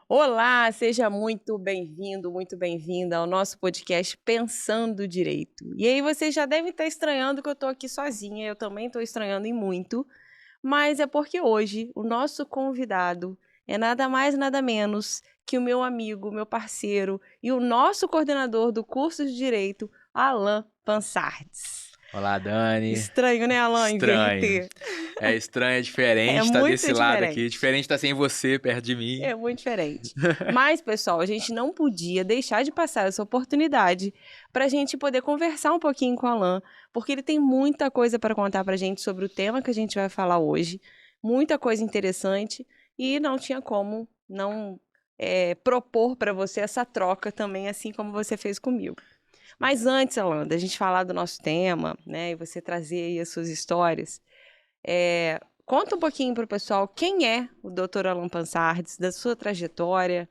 Olá, seja muito bem-vindo, muito bem-vinda ao nosso podcast Pensando Direito. E aí você já deve estar estranhando que eu estou aqui sozinha, eu também estou estranhando e muito, mas é porque hoje o nosso convidado é nada mais, nada menos que o meu amigo, meu parceiro e o nosso coordenador do curso de Direito, Alan Pansardes. Olá, Dani. Estranho, né, Alan, Estranho. inverter? É estranho, é diferente, É tá muito desse lado aqui. diferente. Diferente tá sem você perto de mim. É muito diferente. Mas, pessoal, a gente não podia deixar de passar essa oportunidade para a gente poder conversar um pouquinho com o Alan, porque ele tem muita coisa para contar para a gente sobre o tema que a gente vai falar hoje, muita coisa interessante, e não tinha como não propor para você essa troca também, assim como você fez comigo. Mas antes, Alan, da gente falar do nosso tema, né, e você trazer aí as suas histórias, conta um pouquinho para o pessoal quem é o Dr. Alan Pansardes, da sua trajetória.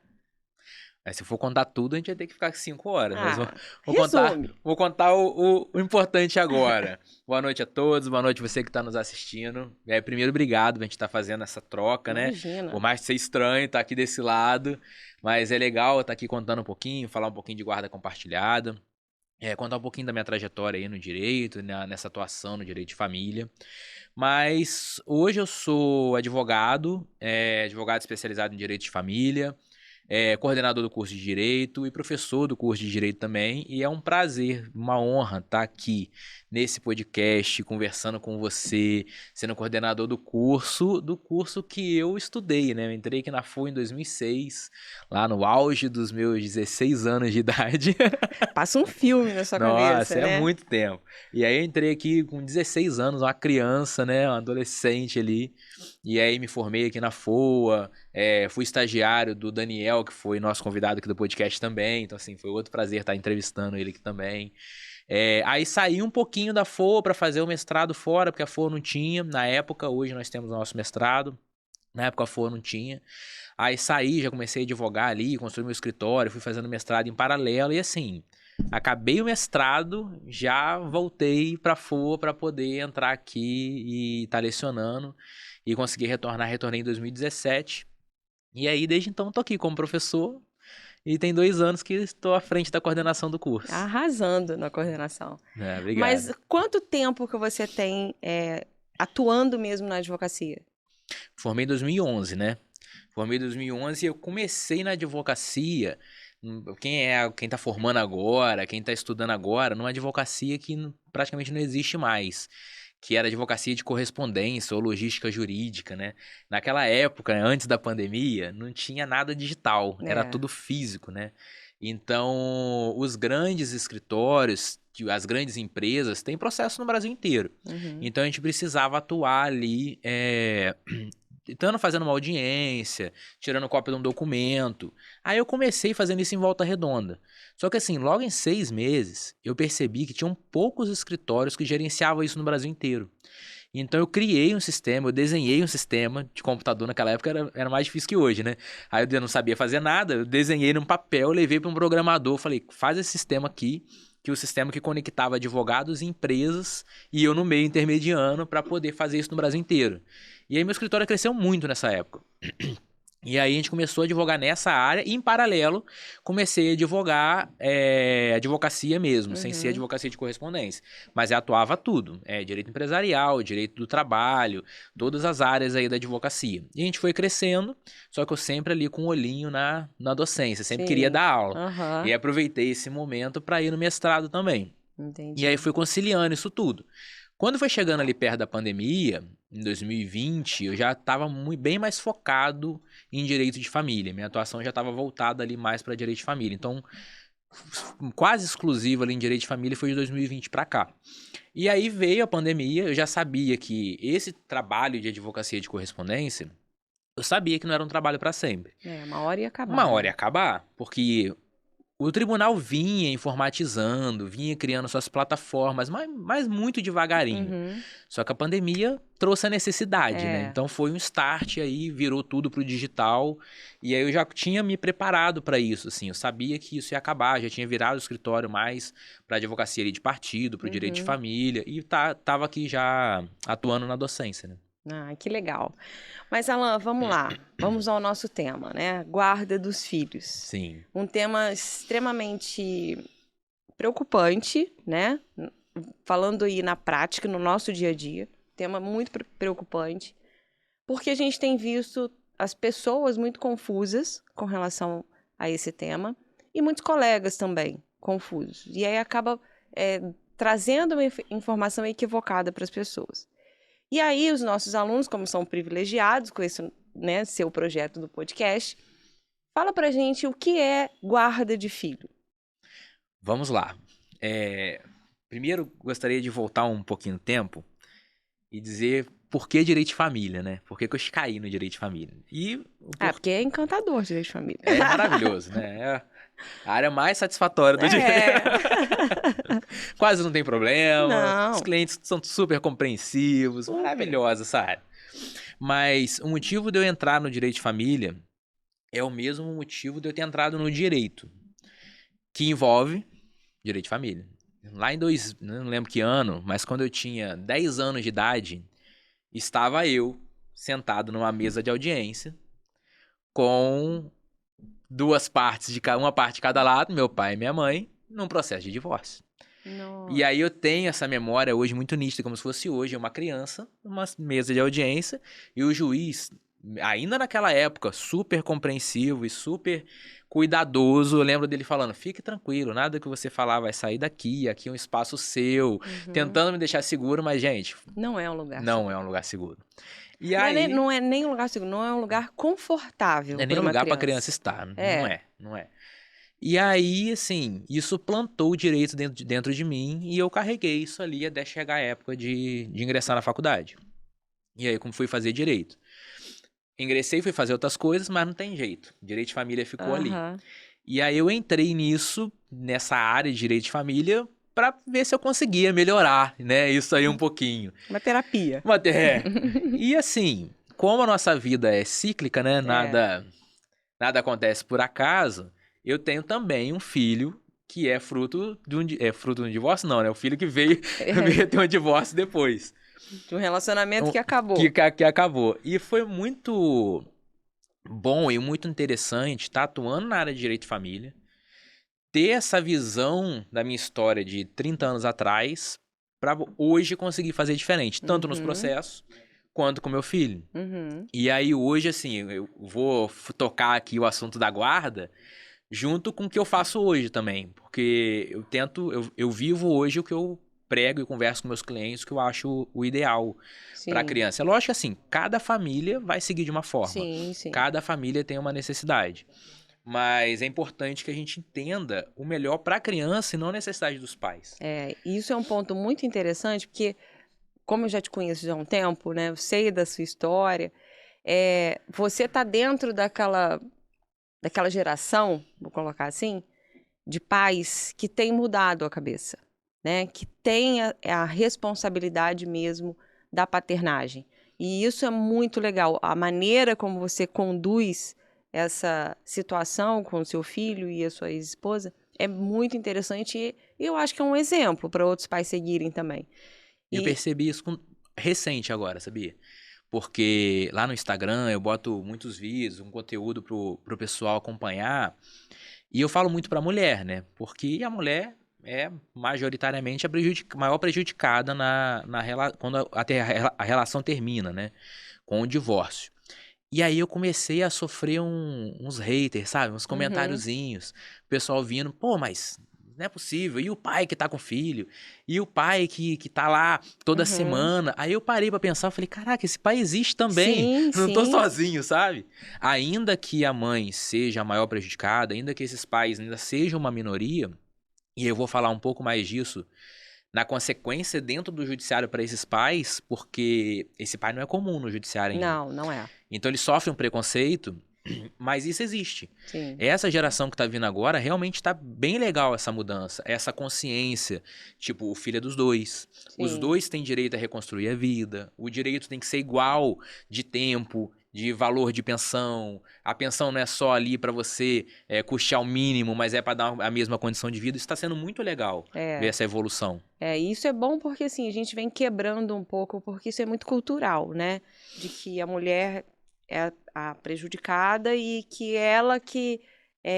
Se for contar tudo, a gente vai ter que ficar 5 horas, mas vou, Ah, vou contar, resume. vou contar o importante agora. Boa noite a todos, boa noite você que está nos assistindo. Primeiro, obrigado, a gente tá fazendo essa troca, né? Imagina. Por mais que seja estranho estar aqui desse lado, mas é legal estar aqui contando um pouquinho, falar um pouquinho de guarda compartilhada. Contar um pouquinho da minha trajetória aí no direito, nessa atuação no direito de família. Mas hoje eu sou advogado, advogado especializado em direito de família, coordenador do curso de Direito e professor do curso de Direito também. E é um prazer, uma honra estar aqui nesse podcast, conversando com você, sendo coordenador do curso que eu estudei, né? Eu entrei aqui na FUA em 2006, lá no auge dos meus 16 anos de idade. Passa um filme na sua cabeça, Nossa, é né? muito tempo. E aí eu entrei aqui com 16 anos, uma criança, né, um adolescente ali. E aí me formei aqui na FOA, fui estagiário do Daniel, que foi nosso convidado aqui do podcast também. Então, assim, foi outro prazer estar entrevistando ele aqui também. Aí saí um pouquinho da FOA para fazer o mestrado fora, porque a FOA não tinha. Na época, hoje nós temos o nosso mestrado. Na época a FOA não tinha. Aí saí, já comecei a advogar ali, construí meu escritório, fui fazendo mestrado em paralelo e assim, acabei o mestrado, já voltei para a FOA para poder entrar aqui e estar lecionando e consegui retornei em 2017. E aí desde então tô aqui como professor e tem 2 anos que estou à frente da coordenação do curso. Arrasando na coordenação. Mas Obrigado. quanto tempo que você tem atuando mesmo na advocacia? Formei em 2011, né? Formei em 2011 e eu comecei na advocacia. Quem tá formando agora, quem tá estudando agora, numa advocacia que praticamente não existe mais, que era advocacia de correspondência ou logística jurídica, né? Naquela época, antes da pandemia, não tinha nada digital, era É. tudo físico, né? Então, os grandes escritórios, as grandes empresas, têm processo no Brasil inteiro. Uhum. Então, a gente precisava atuar ali, estando fazendo uma audiência, tirando cópia de um documento. Aí eu comecei fazendo isso em Volta Redonda. Só que assim, logo em 6 meses, eu percebi que tinham poucos escritórios que gerenciavam isso no Brasil inteiro. Então eu criei um sistema, eu desenhei um sistema de computador, naquela época era mais difícil que hoje, né? Aí eu não sabia fazer nada, eu desenhei num papel, levei para um programador, falei, faz esse sistema aqui, que é o sistema que conectava advogados e empresas, e eu no meio intermediano para poder fazer isso no Brasil inteiro. E aí meu escritório cresceu muito nessa época. E aí a gente começou a advogar nessa área e, em paralelo, comecei a advogar advocacia mesmo, sem ser Uhum. advocacia de correspondência. Mas eu atuava tudo, direito empresarial, direito do trabalho, todas as áreas aí da advocacia. E a gente foi crescendo, só que eu sempre ali com um olhinho na docência, sempre queria Sim. dar aula. Aham. E aproveitei esse momento para ir no mestrado também. E aí Entendi. fui conciliando isso tudo. Quando foi chegando ali perto da pandemia, em 2020, eu já estava bem mais focado em direito de família. Minha atuação já estava voltada ali mais para direito de família. Então, quase exclusivo ali em direito de família foi de 2020 para cá. E aí veio a pandemia, eu já sabia que esse trabalho de advocacia de correspondência, eu sabia que não era um trabalho para sempre. Uma hora ia Uma acabar, hora né? ia acabar, porque o tribunal vinha informatizando, vinha criando suas plataformas, mas muito devagarinho. Uhum. Só que a pandemia trouxe a necessidade, né? É. Então foi um start aí, virou tudo pro digital. E aí eu já tinha me preparado para isso, assim. Eu sabia que isso ia acabar, já tinha virado o escritório mais para advocacia ali de partido, para o direito de Uhum. família. E tava aqui já atuando na docência, né? Ah, que legal. Mas, Alan, vamos lá. Vamos ao nosso tema, né? Guarda dos filhos. Sim. Um tema extremamente preocupante, né? Falando aí na prática, no nosso dia a dia. Tema muito preocupante. Porque a gente tem visto as pessoas muito confusas com relação a esse tema. E muitos colegas também confusos. E aí acaba trazendo uma informação equivocada para as pessoas. E aí os nossos alunos, como são privilegiados com esse, né, seu projeto do podcast, fala pra gente o que é guarda de filho. Vamos lá. Primeiro, gostaria de voltar um pouquinho no tempo e dizer por que direito de família, né? Por que eu caí no direito de família. Porque é encantador direito de família. É maravilhoso, né? É a área mais satisfatória do direito. Quase não tem problema. Não. Os clientes são super compreensivos. Maravilhosa essa área. Mas o motivo de eu entrar no direito de família é o mesmo motivo de eu ter entrado no direito, que envolve direito de família. Lá em não lembro que ano, mas quando eu tinha 10 anos de idade, estava eu sentado numa mesa de audiência com duas partes, uma parte de cada lado, meu pai e minha mãe, num processo de divórcio. Nossa. E aí eu tenho essa memória hoje muito nítida, como se fosse hoje uma criança, numa mesa de audiência, e o juiz, ainda naquela época, super compreensivo e super cuidadoso, eu lembro dele falando, fique tranquilo, nada que você falar vai sair daqui, aqui é um espaço seu, tentando me deixar seguro, mas, gente... Não é um lugar seguro. Não é um lugar seguro. E aí, não é nem um lugar seguro, não é um lugar confortável. Não é nem um lugar para criança estar, não é. E aí, assim, isso plantou o direito dentro de mim e eu carreguei isso ali até chegar a época de ingressar na faculdade. E aí, como fui fazer direito? Ingressei, fui fazer outras coisas, mas não tem jeito. Direito de família ficou ali. E aí eu entrei nessa área de direito de família, para ver se eu conseguia melhorar, né? Isso aí um pouquinho. Uma terapia. E assim, como a nossa vida é cíclica, né? Nada acontece por acaso. Eu tenho também um filho que é fruto de um divórcio, não, né? O filho que veio ter um divórcio depois. De um relacionamento que acabou. Que acabou. E foi muito bom e muito interessante estar atuando na área de direito de família, ter essa visão da minha história de 30 anos atrás para hoje conseguir fazer diferente, tanto nos processos quanto com meu filho. E aí hoje, assim, eu vou tocar aqui o assunto da guarda junto com o que eu faço hoje também, porque eu vivo hoje o que eu prego e converso com meus clientes, o que eu acho o ideal para a criança. É lógico que, assim, cada família vai seguir de uma forma. Sim. Cada família tem uma necessidade. Mas é importante que a gente entenda o melhor para a criança e não a necessidade dos pais. Isso é um ponto muito interessante, porque, como eu já te conheço já há um tempo, né? Eu sei da sua história. Você está dentro daquela geração, vou colocar assim, de pais que têm mudado a cabeça, né? Que tem a responsabilidade mesmo da paternagem. E isso é muito legal. A maneira como você conduz essa situação com o seu filho e a sua ex-esposa é muito interessante e eu acho que é um exemplo para outros pais seguirem também. Eu percebi isso recente agora, sabia? Porque lá no Instagram eu boto muitos vídeos, um conteúdo pro pessoal acompanhar e eu falo muito pra mulher, né? Porque a mulher é majoritariamente a maior prejudicada quando a relação termina, né? Com o divórcio. E aí eu comecei a sofrer uns haters, sabe? Uns comentáriozinhos. O pessoal vindo, pô, mas não é possível. E o pai que tá com o filho? E o pai que tá lá toda semana? Aí eu parei pra pensar, falei, caraca, esse pai existe também. Não tô sozinho, sabe? Ainda que a mãe seja a maior prejudicada, ainda que esses pais ainda sejam uma minoria, e eu vou falar um pouco mais disso na consequência dentro do judiciário para esses pais, porque esse pai não é comum no judiciário ainda. Não é. Então ele sofre um preconceito, mas isso existe. Sim. Essa geração que tá vindo agora, realmente tá bem legal essa mudança, essa consciência. Tipo, o filho é dos dois. Os dois têm direito a reconstruir a vida, o direito tem que ser igual de tempo, de valor de pensão. A pensão não é só ali para você custear o mínimo, mas é para dar a mesma condição de vida. Isso está sendo muito legal ver essa evolução. Isso é bom porque, assim, a gente vem quebrando um pouco, porque isso é muito cultural, né? De que a mulher é a prejudicada e que ela que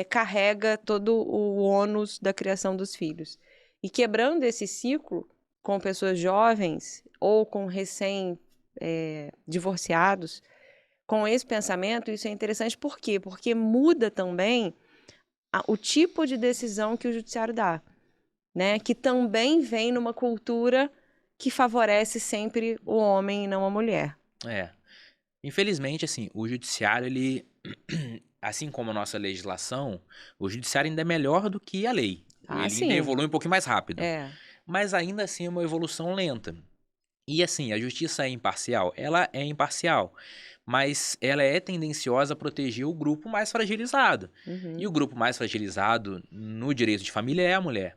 carrega todo o ônus da criação dos filhos. E quebrando esse ciclo com pessoas jovens ou com recém-divorciados, com esse pensamento, isso é interessante. Por quê? Porque muda também o tipo de decisão que o judiciário dá, né? Que também vem numa cultura que favorece sempre o homem e não a mulher. Infelizmente, assim, o judiciário, ele, assim como a nossa legislação, o judiciário ainda é melhor do que a lei. Ele sim. ainda evolui um pouquinho mais rápido. É. Mas ainda assim é uma evolução lenta. E assim, a justiça é imparcial? Ela é imparcial, mas ela é tendenciosa a proteger o grupo mais fragilizado. E o grupo mais fragilizado no direito de família é a mulher.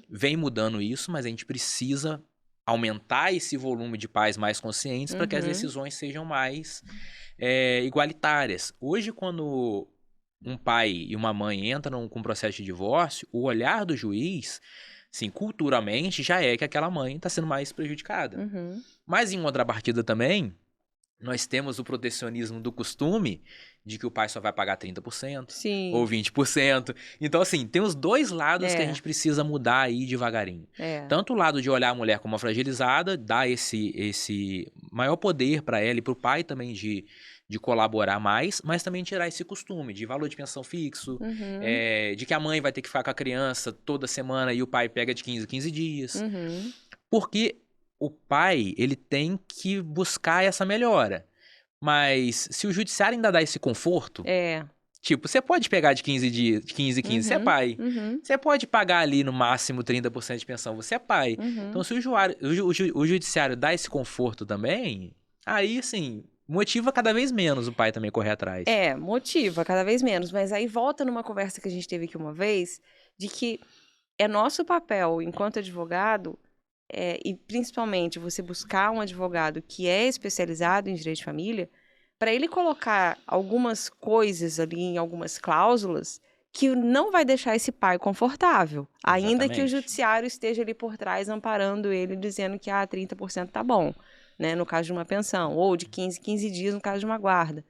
Vem mudando isso, mas a gente precisa aumentar esse volume de pais mais conscientes para que as decisões sejam mais igualitárias. Hoje, quando um pai e uma mãe entram com um processo de divórcio, o olhar do juiz, sim, culturalmente, já é que aquela mãe está sendo mais prejudicada. Mas em contrapartida também, nós temos o protecionismo do costume de que o pai só vai pagar 30% Sim. ou 20%. Então, assim, tem os dois lados que a gente precisa mudar aí devagarinho. Tanto o lado de olhar a mulher como uma fragilizada, dar esse maior poder para ela e para o pai também de colaborar mais, mas também tirar esse costume de valor de pensão fixo, de que a mãe vai ter que ficar com a criança toda semana e o pai pega de 15 em 15 dias. Porque o pai, ele tem que buscar essa melhora. Mas se o judiciário ainda dá esse conforto, tipo, você pode pegar de 15 dias, de 15 em 15, você é pai. Você pode pagar ali no máximo 30% de pensão, você é pai. Então, se o judiciário dá esse conforto também, aí, assim, motiva cada vez menos o pai também correr atrás. Motiva cada vez menos. Mas aí volta numa conversa que a gente teve aqui uma vez, de que é nosso papel, enquanto advogado, e principalmente você buscar um advogado que é especializado em direito de família, para ele colocar algumas coisas ali, em algumas cláusulas, que não vai deixar esse pai confortável. Exatamente. Ainda que o judiciário esteja ali por trás, amparando ele, dizendo que 30% tá bom, né, no caso de uma pensão, ou de 15 em 15 dias no caso de uma guarda.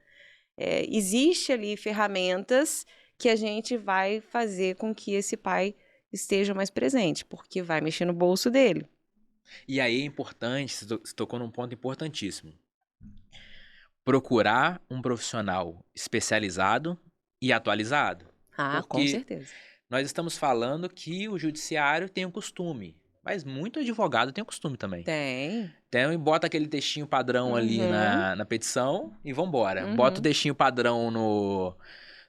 Existe ali ferramentas que a gente vai fazer com que esse pai esteja mais presente, porque vai mexer no bolso dele. E aí é importante, você tocou num ponto importantíssimo. Procurar um profissional especializado e atualizado. Com certeza. Nós estamos falando que o judiciário tem um costume, mas muito advogado tem um costume também. Tem. Então, e bota aquele textinho padrão ali na petição e vambora. Bota o textinho padrão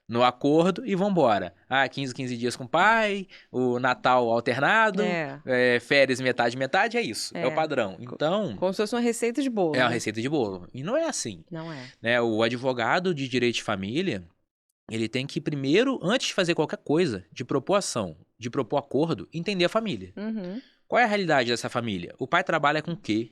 no acordo e vambora. 15 dias com o pai, o Natal alternado, férias metade, é isso. É o padrão. Então... como se fosse uma receita de bolo. É uma receita de bolo. E não é assim. Não é. Né? O advogado de direito de família, ele tem que primeiro, antes de fazer qualquer coisa, de propor ação, de propor acordo, entender a família. Qual é a realidade dessa família? O pai trabalha com o quê?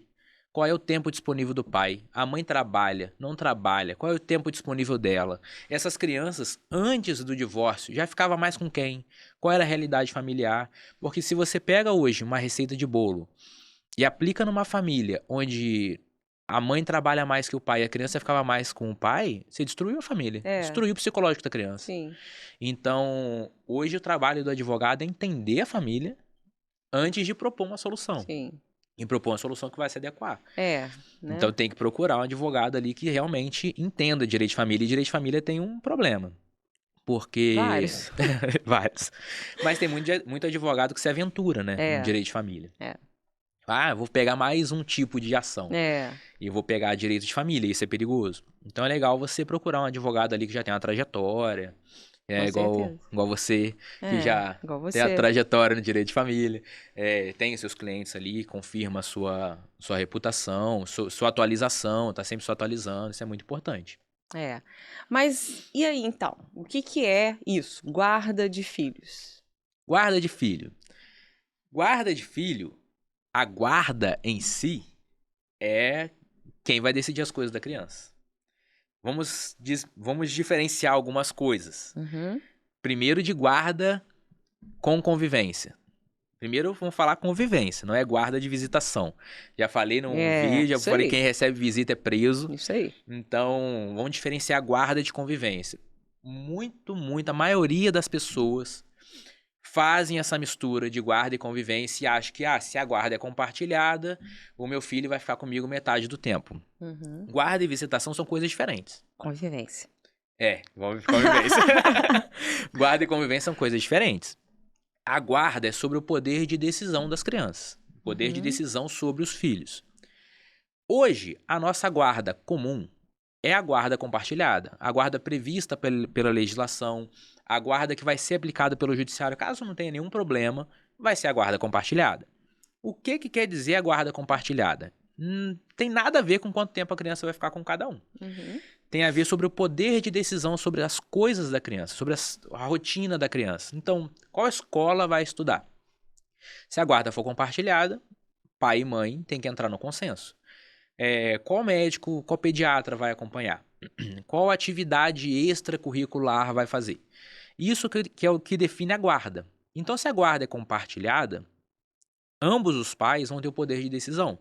Qual é o tempo disponível do pai? A mãe trabalha, não trabalha? Qual é o tempo disponível dela? Essas crianças, antes do divórcio, já ficava mais com quem? Qual era a realidade familiar? Porque se você pega hoje uma receita de bolo e aplica numa família onde a mãe trabalha mais que o pai e a criança ficava mais com o pai, você destruiu a família. Destruiu o psicológico da criança. Sim. Então, hoje o trabalho do advogado é entender a família antes de propor uma solução. Sim. E propor uma solução que vai se adequar. Né? Então tem que procurar um advogado ali que realmente entenda direito de família. E direito de família tem um problema. Porque... vários. Vários. Mas tem muito advogado que se aventura, né? No direito de família. Vou pegar mais um tipo de ação. E vou pegar direito de família. Isso é perigoso. Então é legal você procurar um advogado ali que já tem uma trajetória. Igual você, que já tem a trajetória no direito de família, tem seus clientes ali, confirma a sua reputação, sua atualização, tá sempre se atualizando, isso é muito importante. Mas e aí então? O que é isso? Guarda de filhos. Guarda de filho. Guarda de filho, a guarda em si é quem vai decidir as coisas da criança. Vamos diferenciar algumas coisas. Uhum. Primeiro, de guarda com convivência. Primeiro, vamos falar convivência, não é guarda de visitação. Já falei no vídeo, já isso falei aí. quem recebe visita é preso. Isso aí. Então, vamos diferenciar guarda de convivência. A maioria das pessoas fazem essa mistura de guarda e convivência e acham que, se a guarda é compartilhada, o meu filho vai ficar comigo metade do tempo. Uhum. Guarda e visitação são coisas diferentes. Convivência. Convivência. Guarda e convivência são coisas diferentes. A guarda é sobre o poder de decisão das crianças. Poder de decisão sobre os filhos. Hoje, a nossa guarda comum é a guarda compartilhada. A guarda prevista pela legislação, a guarda que vai ser aplicada pelo judiciário, caso não tenha nenhum problema, vai ser a guarda compartilhada. O que quer dizer a guarda compartilhada? Tem nada a ver com quanto tempo a criança vai ficar com cada um. Uhum. Tem a ver sobre o poder de decisão sobre as coisas da criança, sobre a rotina da criança. Então, qual escola vai estudar? Se a guarda for compartilhada, pai e mãe têm que entrar no consenso. Qual médico, qual pediatra vai acompanhar? Qual atividade extracurricular vai fazer? Isso que é o que define a guarda. Então, se a guarda é compartilhada, ambos os pais vão ter o poder de decisão.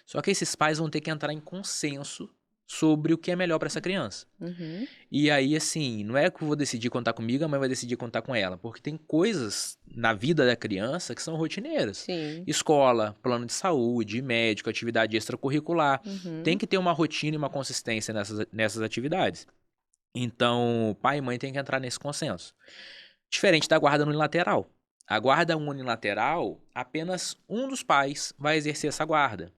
Só que esses pais vão ter que entrar em consenso sobre o que é melhor para essa criança. Uhum. E aí, assim, não é que eu vou decidir contar comigo, a mãe vai decidir contar com ela. Porque tem coisas na vida da criança que são rotineiras. Sim. Escola, plano de saúde, médico, atividade extracurricular. Uhum. Tem que ter uma rotina e uma consistência nessas atividades. Então, pai e mãe têm que entrar nesse consenso. Diferente da guarda unilateral. A guarda unilateral, apenas um dos pais vai exercer essa guarda.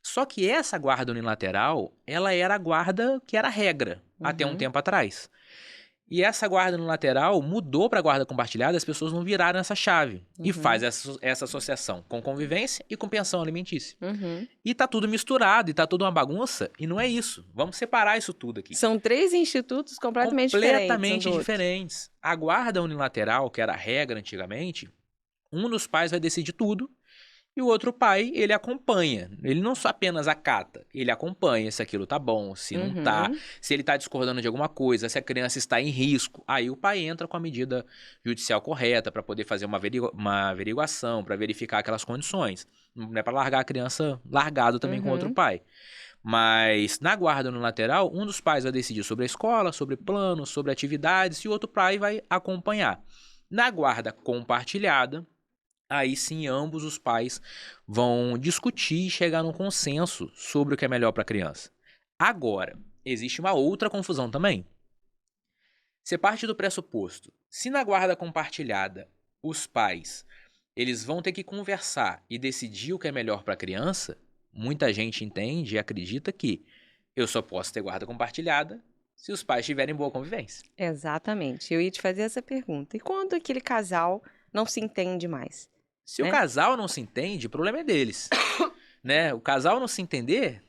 Só que essa guarda unilateral, ela era a guarda que era a regra até um tempo atrás. E essa guarda unilateral mudou para a guarda compartilhada, as pessoas não viraram essa chave. E faz essa associação com convivência e com pensão alimentícia. Uhum. E tá tudo misturado, e tá tudo uma bagunça, e não é isso. Vamos separar isso tudo aqui. São 3 institutos completamente diferentes. A guarda unilateral, que era a regra antigamente, um dos pais vai decidir tudo, e o outro pai, ele acompanha. Ele não só apenas acata, ele acompanha se aquilo tá bom, se não tá, se ele tá discordando de alguma coisa, se a criança está em risco. Aí o pai entra com a medida judicial correta para poder fazer uma averiguação, para verificar aquelas condições. Não é para largar a criança largado também com outro pai. Mas na guarda unilateral, um dos pais vai decidir sobre a escola, sobre planos, sobre atividades, e o outro pai vai acompanhar. Na guarda compartilhada, aí sim, ambos os pais vão discutir e chegar num consenso sobre o que é melhor para a criança. Agora, existe uma outra confusão também. Você parte do pressuposto, se na guarda compartilhada os pais eles vão ter que conversar e decidir o que é melhor para a criança, muita gente entende e acredita que eu só posso ter guarda compartilhada se os pais tiverem boa convivência. Exatamente. Eu ia te fazer essa pergunta. E quando aquele casal não se entende mais? Se o casal não se entende, o problema é deles. Né? O casal não se entender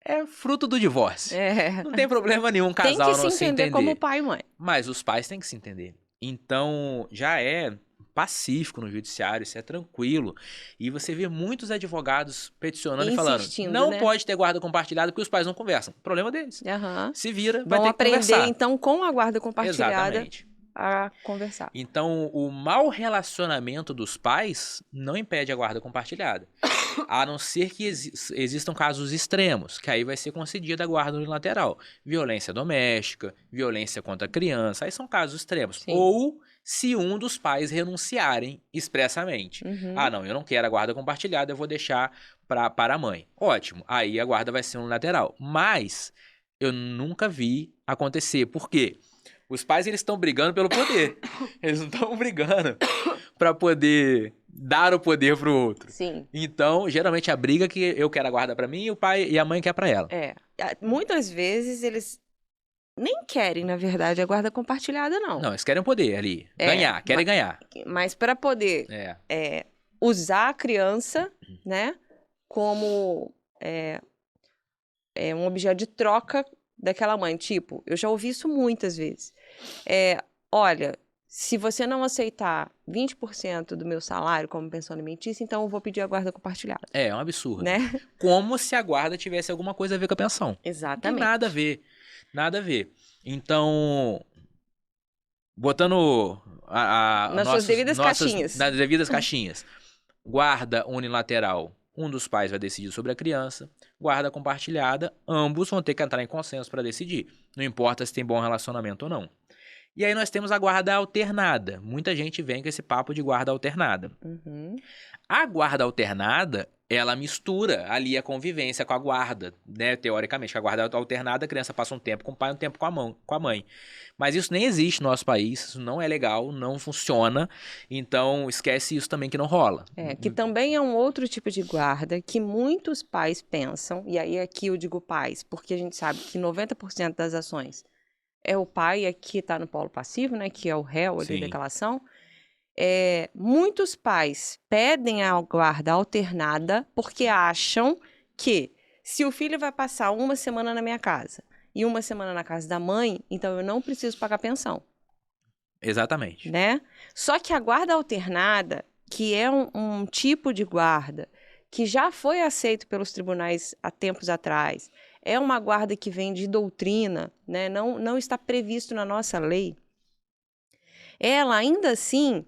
é fruto do divórcio. Não tem problema nenhum o casal não se entender. Tem que se entender como pai e mãe. Mas os pais têm que se entender. Então, já é pacífico no judiciário, isso é tranquilo. E você vê muitos advogados peticionando e falando, não pode ter guarda compartilhada porque os pais não conversam. Problema deles. Se vira, vai ter que conversar. Vão aprender, então, com a guarda compartilhada. Exatamente. A conversar. Então, o mau relacionamento dos pais não impede a guarda compartilhada. A não ser que existam casos extremos, que aí vai ser concedida a guarda unilateral. Violência doméstica, violência contra a criança, aí são casos extremos. Sim. Ou se um dos pais renunciarem expressamente. Não, eu não quero a guarda compartilhada, eu vou deixar para a mãe. Ótimo, aí a guarda vai ser unilateral. Mas eu nunca vi acontecer. Por quê? Os pais, eles estão brigando pelo poder. Eles não estão brigando para poder dar o poder pro outro. Sim. Então, geralmente, a briga que eu quero a guarda para mim e o pai e a mãe quer para ela. Muitas vezes, eles nem querem, na verdade, a guarda compartilhada, não. Não, eles querem poder ali. Ganhar, querem ganhar. Mas para poder usar a criança, né, como um objeto de troca daquela mãe. Tipo, eu já ouvi isso muitas vezes. Olha, se você não aceitar 20% do meu salário como pensão alimentícia, então eu vou pedir a guarda compartilhada. É um absurdo. Né? Como se a guarda tivesse alguma coisa a ver com a pensão. Exatamente. Não tem nada a ver. Nada a ver. Então, botando Nas suas devidas caixinhas. nas devidas caixinhas. Guarda unilateral, um dos pais vai decidir sobre a criança. Guarda compartilhada, ambos vão ter que entrar em consenso para decidir. Não importa se tem bom relacionamento ou não. E aí nós temos a guarda alternada. Muita gente vem com esse papo de guarda alternada. Uhum. A guarda alternada, ela mistura ali a convivência com a guarda, né? Teoricamente, a guarda alternada, a criança passa um tempo com o pai, um tempo com a mãe. Mas isso nem existe no nosso país, isso não é legal, não funciona. Então, esquece isso também que não rola. Que também é um outro tipo de guarda que muitos pais pensam, e aí aqui eu digo pais, porque a gente sabe que 90% das ações é o pai que está no polo passivo, né? Que é o réu ali daquela ação. Muitos pais pedem a guarda alternada porque acham que se o filho vai passar uma semana na minha casa e uma semana na casa da mãe, então eu não preciso pagar pensão. Exatamente. Né? Só que a guarda alternada, que é um tipo de guarda que já foi aceito pelos tribunais há tempos atrás, é uma guarda que vem de doutrina, né? Não está previsto na nossa lei. Ela ainda assim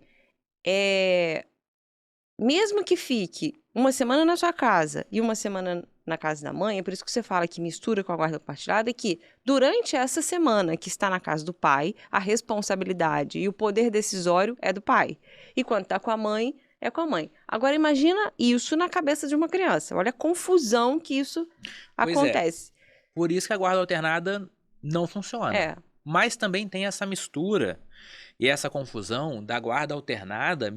mesmo que fique uma semana na sua casa e uma semana na casa da mãe, é por isso que você fala que mistura com a guarda compartilhada, é que durante essa semana que está na casa do pai, a responsabilidade e o poder decisório é do pai. E quando está com a mãe, é com a mãe. Agora imagina isso na cabeça de uma criança. Olha a confusão que isso acontece. Por isso que a guarda alternada não funciona. Mas também tem essa mistura e essa confusão da guarda alternada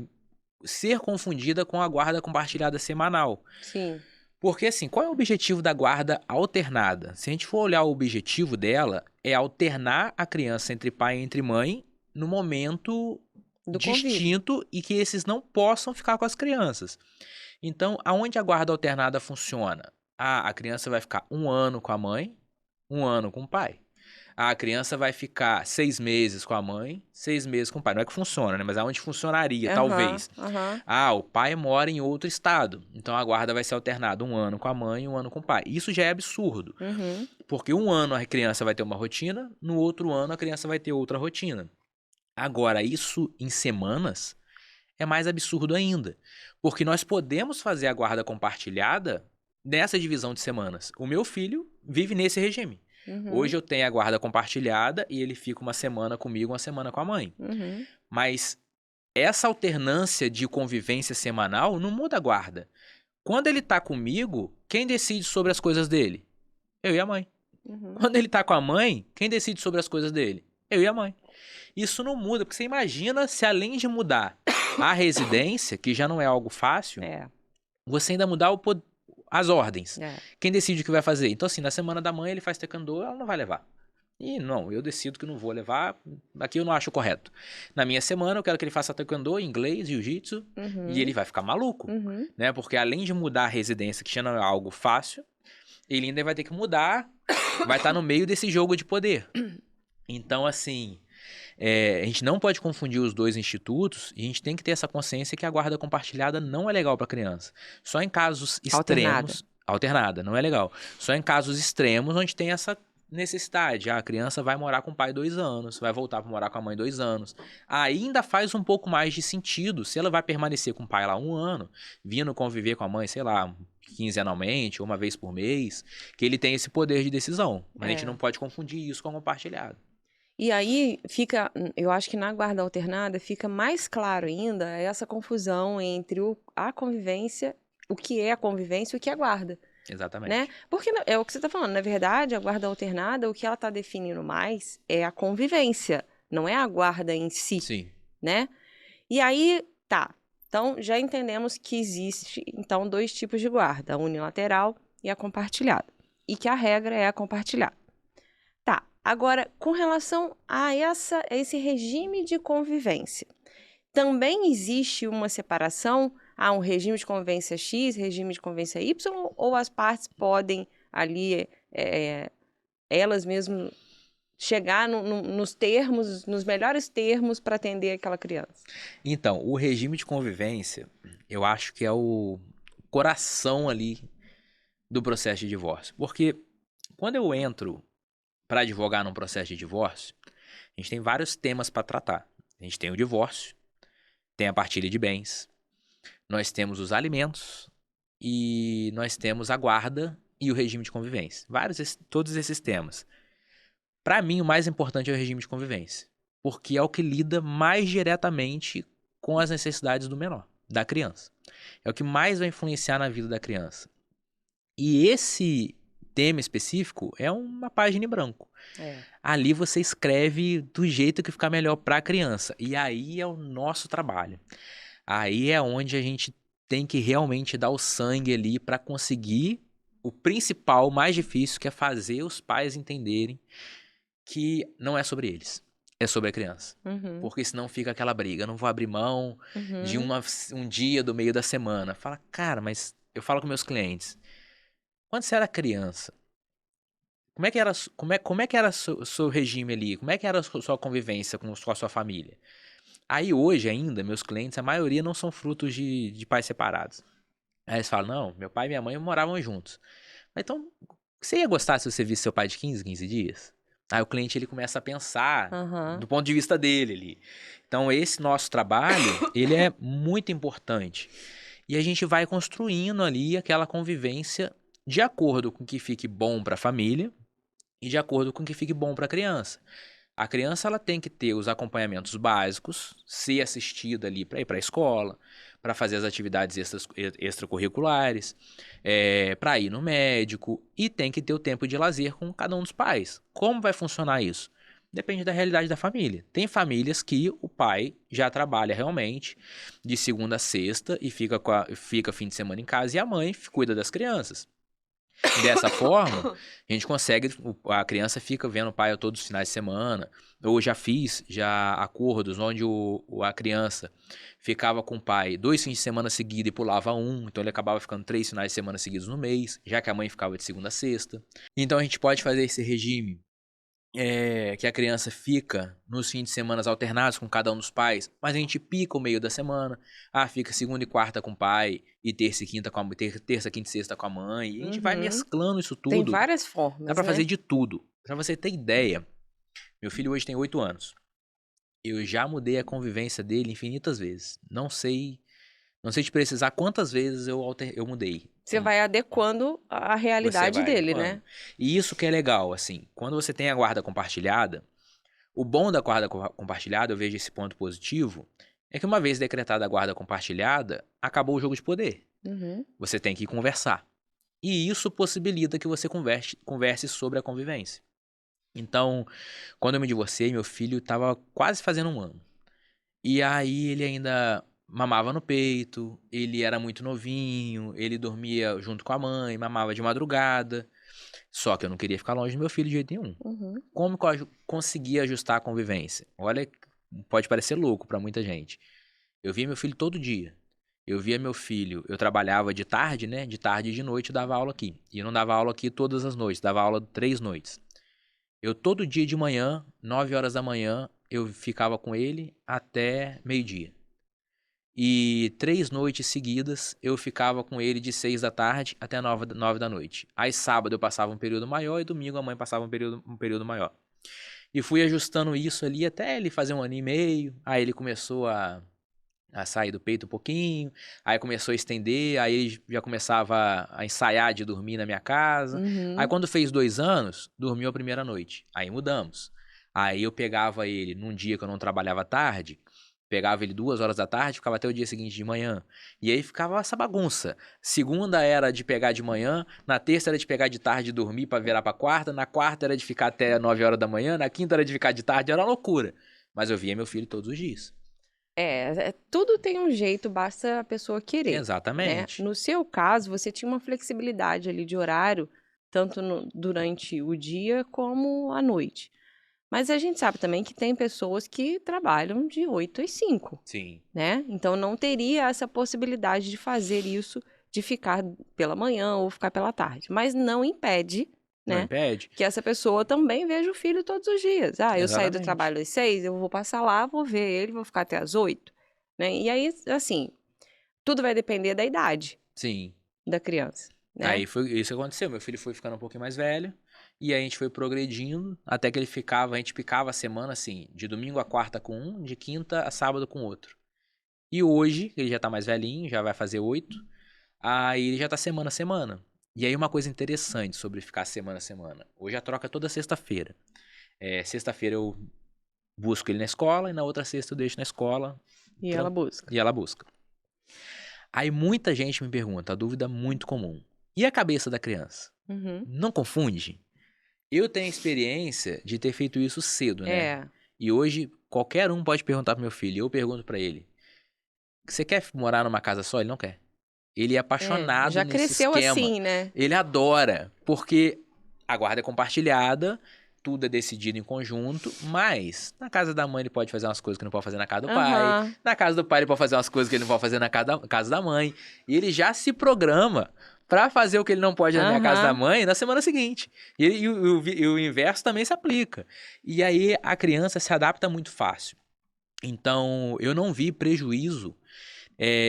ser confundida com a guarda compartilhada semanal. Sim. Porque, assim, qual é o objetivo da guarda alternada? Se a gente for olhar o objetivo dela, é alternar a criança entre pai e entre mãe no momento distinto e que esses não possam ficar com as crianças. Então, aonde a guarda alternada funciona? A criança vai ficar 1 ano com a mãe, 1 ano com o pai. A criança vai ficar 6 meses com a mãe, 6 meses com o pai. Não é que funciona, né? Mas é onde funcionaria, talvez. O pai mora em outro estado. Então, a guarda vai ser alternada 1 ano com a mãe e 1 ano com o pai. Isso já é absurdo. Porque 1 ano a criança vai ter uma rotina, no outro ano a criança vai ter outra rotina. Agora, isso em semanas é mais absurdo ainda. Porque nós podemos fazer a guarda compartilhada nessa divisão de semanas. O meu filho vive nesse regime. Hoje eu tenho a guarda compartilhada e ele fica uma semana comigo, uma semana com a mãe. Mas essa alternância de convivência semanal não muda a guarda. Quando ele tá comigo, quem decide sobre as coisas dele? Eu e a mãe. Quando ele tá com a mãe, quem decide sobre as coisas dele? Eu e a mãe. Isso não muda, porque você imagina se além de mudar a residência, que já não é algo fácil, você ainda mudar as ordens. Quem decide o que vai fazer? Então, assim, na semana da mãe ele faz taekwondo, ela não vai levar. E não, eu decido que não vou levar, aqui eu não acho correto. Na minha semana eu quero que ele faça taekwondo, inglês, jiu-jitsu, e ele vai ficar maluco, né? Porque além de mudar a residência, que já não é algo fácil, ele ainda vai ter que mudar, vai estar no meio desse jogo de poder. Então, assim, a gente não pode confundir os dois institutos e a gente tem que ter essa consciência que a guarda compartilhada não é legal para criança. Só em casos extremos... Alternada, não é legal. Só em casos extremos onde tem essa necessidade. A criança vai morar com o pai 2 anos, vai voltar para morar com a mãe 2 anos. Ainda faz um pouco mais de sentido se ela vai permanecer com o pai lá 1 ano, vindo conviver com a mãe, sei lá, quinzenalmente, ou uma vez por mês, que ele tem esse poder de decisão. Mas a gente não pode confundir isso com compartilhado. E aí fica, eu acho que na guarda alternada fica mais claro ainda essa confusão entre a convivência, o que é a convivência e o que é a guarda. Exatamente. Né? Porque é o que você está falando, na verdade, a guarda alternada, o que ela está definindo mais é a convivência, não é a guarda em si. Sim. Né? E aí, tá. Então, já entendemos que existe, então, 2 tipos de guarda, a unilateral e a compartilhada. E que a regra é a compartilhada. Tá. Agora, com relação a esse regime de convivência, também existe uma separação um regime de convivência X, regime de convivência Y, ou as partes podem ali, elas mesmas, chegar nos termos, nos melhores termos para atender aquela criança? Então, o regime de convivência, eu acho que é o coração ali do processo de divórcio. Porque quando eu entro para advogar num processo de divórcio, a gente tem vários temas para tratar. A gente tem o divórcio, tem a partilha de bens, nós temos os alimentos e nós temos a guarda e o regime de convivência. Todos esses temas. Para mim, o mais importante é o regime de convivência, porque é o que lida mais diretamente com as necessidades do menor, da criança. É o que mais vai influenciar na vida da criança. E esse tema específico é uma página em branco. Ali você escreve do jeito que ficar melhor para a criança. E aí é o nosso trabalho. Aí é onde a gente tem que realmente dar o sangue ali para conseguir o principal, o mais difícil, que é fazer os pais entenderem que não é sobre eles, é sobre a criança. Porque senão fica aquela briga, não vou abrir mão de um dia do meio da semana. Fala, cara, mas eu falo com meus clientes, quando você era criança, como é que era seu regime ali? Como é que era a sua convivência com a sua família? Aí hoje ainda, meus clientes, a maioria não são frutos de pais separados. Aí eles falam, não, meu pai e minha mãe moravam juntos. Então, você ia gostar se você visse seu pai de 15 dias? Aí o cliente ele começa a pensar do ponto de vista dele ali. Então, esse nosso trabalho, ele é muito importante. E a gente vai construindo ali aquela convivência de acordo com o que fique bom para a família e de acordo com o que fique bom para a criança. A criança ela tem que ter os acompanhamentos básicos, ser assistida ali para ir para a escola, para fazer as atividades extracurriculares, para ir no médico e tem que ter o tempo de lazer com cada um dos pais. Como vai funcionar isso? Depende da realidade da família. Tem famílias que o pai já trabalha realmente de segunda a sexta e fica fim de semana em casa e a mãe cuida das crianças. Dessa forma, a gente consegue, a criança fica vendo o pai todos os finais de semana. Eu já fiz acordos onde a criança ficava com o pai 2 fins de semana seguidos e pulava um, então ele acabava ficando 3 finais de semana seguidos no mês, já que a mãe ficava de segunda a sexta. Então a gente pode fazer esse regime que a criança fica nos fins de semana alternados com cada um dos pais, mas a gente pica o meio da semana. Fica segunda e quarta com o pai e terça e quinta terça, quinta e sexta com a mãe. E a gente vai mesclando isso tudo. Tem várias formas, Dá pra fazer de tudo. Pra você ter ideia, meu filho hoje tem 8 anos. Eu já mudei a convivência dele infinitas vezes. Não sei te precisar quantas vezes eu mudei. Você vai adequando a realidade dele, né? E isso que é legal, assim, quando você tem a guarda compartilhada, o bom da guarda compartilhada, eu vejo esse ponto positivo, é que uma vez decretada a guarda compartilhada, acabou o jogo de poder. Você tem que conversar. E isso possibilita que você converse sobre a convivência. Então, quando eu me divorciei, meu filho estava quase fazendo 1 ano. E aí ele ainda mamava no peito, ele era muito novinho, ele dormia junto com a mãe, mamava de madrugada. Só que eu não queria ficar longe do meu filho de jeito nenhum. Como que eu conseguia ajustar a convivência? Olha, pode parecer louco pra muita gente. Eu via meu filho todo dia. Eu via meu filho, eu trabalhava de tarde, né? De tarde e de noite eu dava aula aqui. E eu não dava aula aqui todas as noites, dava aula 3 noites. Eu todo dia de manhã, 9 horas da manhã, eu ficava com ele até meio-dia. E 3 noites seguidas eu ficava com ele de 6 da tarde até 9 da noite. Aí sábado eu passava um período maior e domingo a mãe passava um período maior. E fui ajustando isso ali até ele fazer 1 ano e meio. Aí ele começou a sair do peito um pouquinho. Aí começou a estender. Aí ele já começava a ensaiar de dormir na minha casa. Aí quando fez 2 anos, dormiu a primeira noite. Aí mudamos. Aí eu pegava ele num dia que eu não trabalhava tarde. Pegava ele 2 horas da tarde, ficava até o dia seguinte de manhã. E aí ficava essa bagunça. Segunda era de pegar de manhã, na terça era de pegar de tarde e dormir pra virar pra quarta, na quarta era de ficar até 9 horas da manhã, na quinta era de ficar de tarde, era uma loucura. Mas eu via meu filho todos os dias. Tudo tem um jeito, basta a pessoa querer. Exatamente. Né? No seu caso, você tinha uma flexibilidade ali de horário, tanto durante o dia como à noite. Mas a gente sabe também que tem pessoas que trabalham de 8 às 5. Sim. Né? Então não teria essa possibilidade de fazer isso, de ficar pela manhã ou ficar pela tarde. Mas não impede, né? Não impede. Que essa pessoa também veja o filho todos os dias. Eu saí do Exatamente. trabalho às 6, eu vou passar lá, vou ver ele, vou ficar até às 8. Né? E aí, assim, tudo vai depender da idade Sim. da criança. Né? Aí foi isso que aconteceu. Meu filho foi ficando um pouquinho mais velho. E aí a gente foi progredindo até que a gente ficava a semana assim, de domingo a quarta com um, de quinta a sábado com outro. E hoje, ele já tá mais velhinho, já vai fazer 8, aí ele já tá semana a semana. E aí uma coisa interessante sobre ficar semana a semana. Hoje a troca é toda sexta-feira. Sexta-feira eu busco ele na escola e na outra sexta eu deixo na escola. E ela busca. E ela busca. Aí muita gente me pergunta, a dúvida muito comum. E a cabeça da criança? Uhum. Não confunde? Eu tenho a experiência de ter feito isso cedo, né? É. E hoje qualquer um pode perguntar pro meu filho. Eu pergunto pra ele. Você quer morar numa casa só? Ele não quer. Ele é apaixonado Já nesse cresceu esquema. assim, né? Ele adora, porque a guarda é compartilhada, tudo é decidido em conjunto, mas na casa da mãe ele pode fazer umas coisas que não pode fazer na casa do pai, Aham. na casa do pai ele pode fazer umas coisas que ele não pode fazer na casa da mãe, e ele já se programa pra fazer o que ele não pode na minha casa da Aham. mãe na semana seguinte. E o inverso também se aplica. E aí a criança se adapta muito fácil. Então, eu não vi prejuízo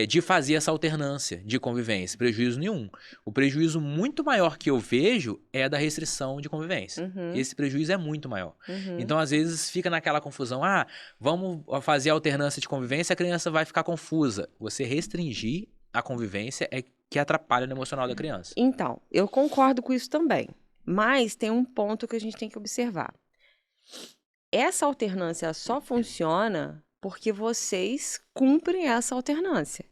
de fazer essa alternância de convivência. Prejuízo nenhum. O prejuízo muito maior que eu vejo é da restrição de convivência. Uhum. Esse prejuízo é muito maior. Uhum. Então, às vezes, fica naquela confusão. Vamos fazer alternância de convivência, a criança vai ficar confusa. Você restringir a convivência é que atrapalha no emocional da criança. Então, eu concordo com isso também. Mas tem um ponto que a gente tem que observar. Essa alternância só funciona porque vocês cumprem essa alternância.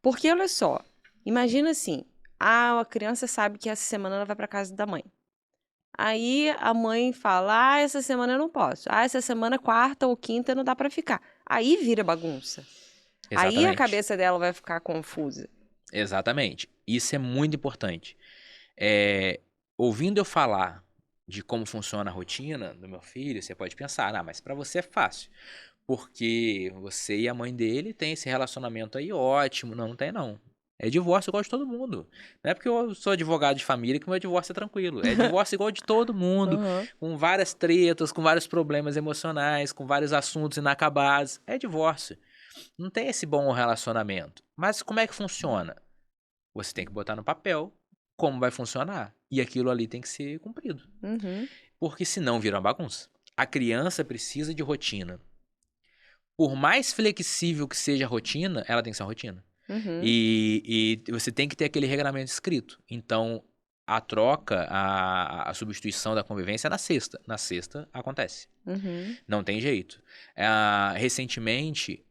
Porque, olha só, imagina assim, a criança sabe que essa semana ela vai para casa da mãe. Aí a mãe fala, essa semana eu não posso. Essa semana, quarta ou quinta, não dá para ficar. Aí vira bagunça. Exatamente. Aí a cabeça dela vai ficar confusa. Exatamente. Isso é muito importante. Ouvindo eu falar de como funciona a rotina do meu filho, você pode pensar, mas para você é fácil. Porque você e a mãe dele têm esse relacionamento aí ótimo. Não, não tem não. É divórcio igual de todo mundo. Não é porque eu sou advogado de família que o meu divórcio é tranquilo. É divórcio igual de todo mundo. Uhum. Com várias tretas, com vários problemas emocionais, com vários assuntos inacabados. É divórcio. Não tem esse bom relacionamento. Mas como é que funciona? Você tem que botar no papel como vai funcionar. E aquilo ali tem que ser cumprido. Uhum. Porque senão vira uma bagunça. A criança precisa de rotina. Por mais flexível que seja a rotina, ela tem que ser uma rotina. Uhum. E você tem que ter aquele regramento escrito. Então, a troca, a substituição da convivência é na sexta. Na sexta acontece. Uhum. Não tem jeito. Recentemente,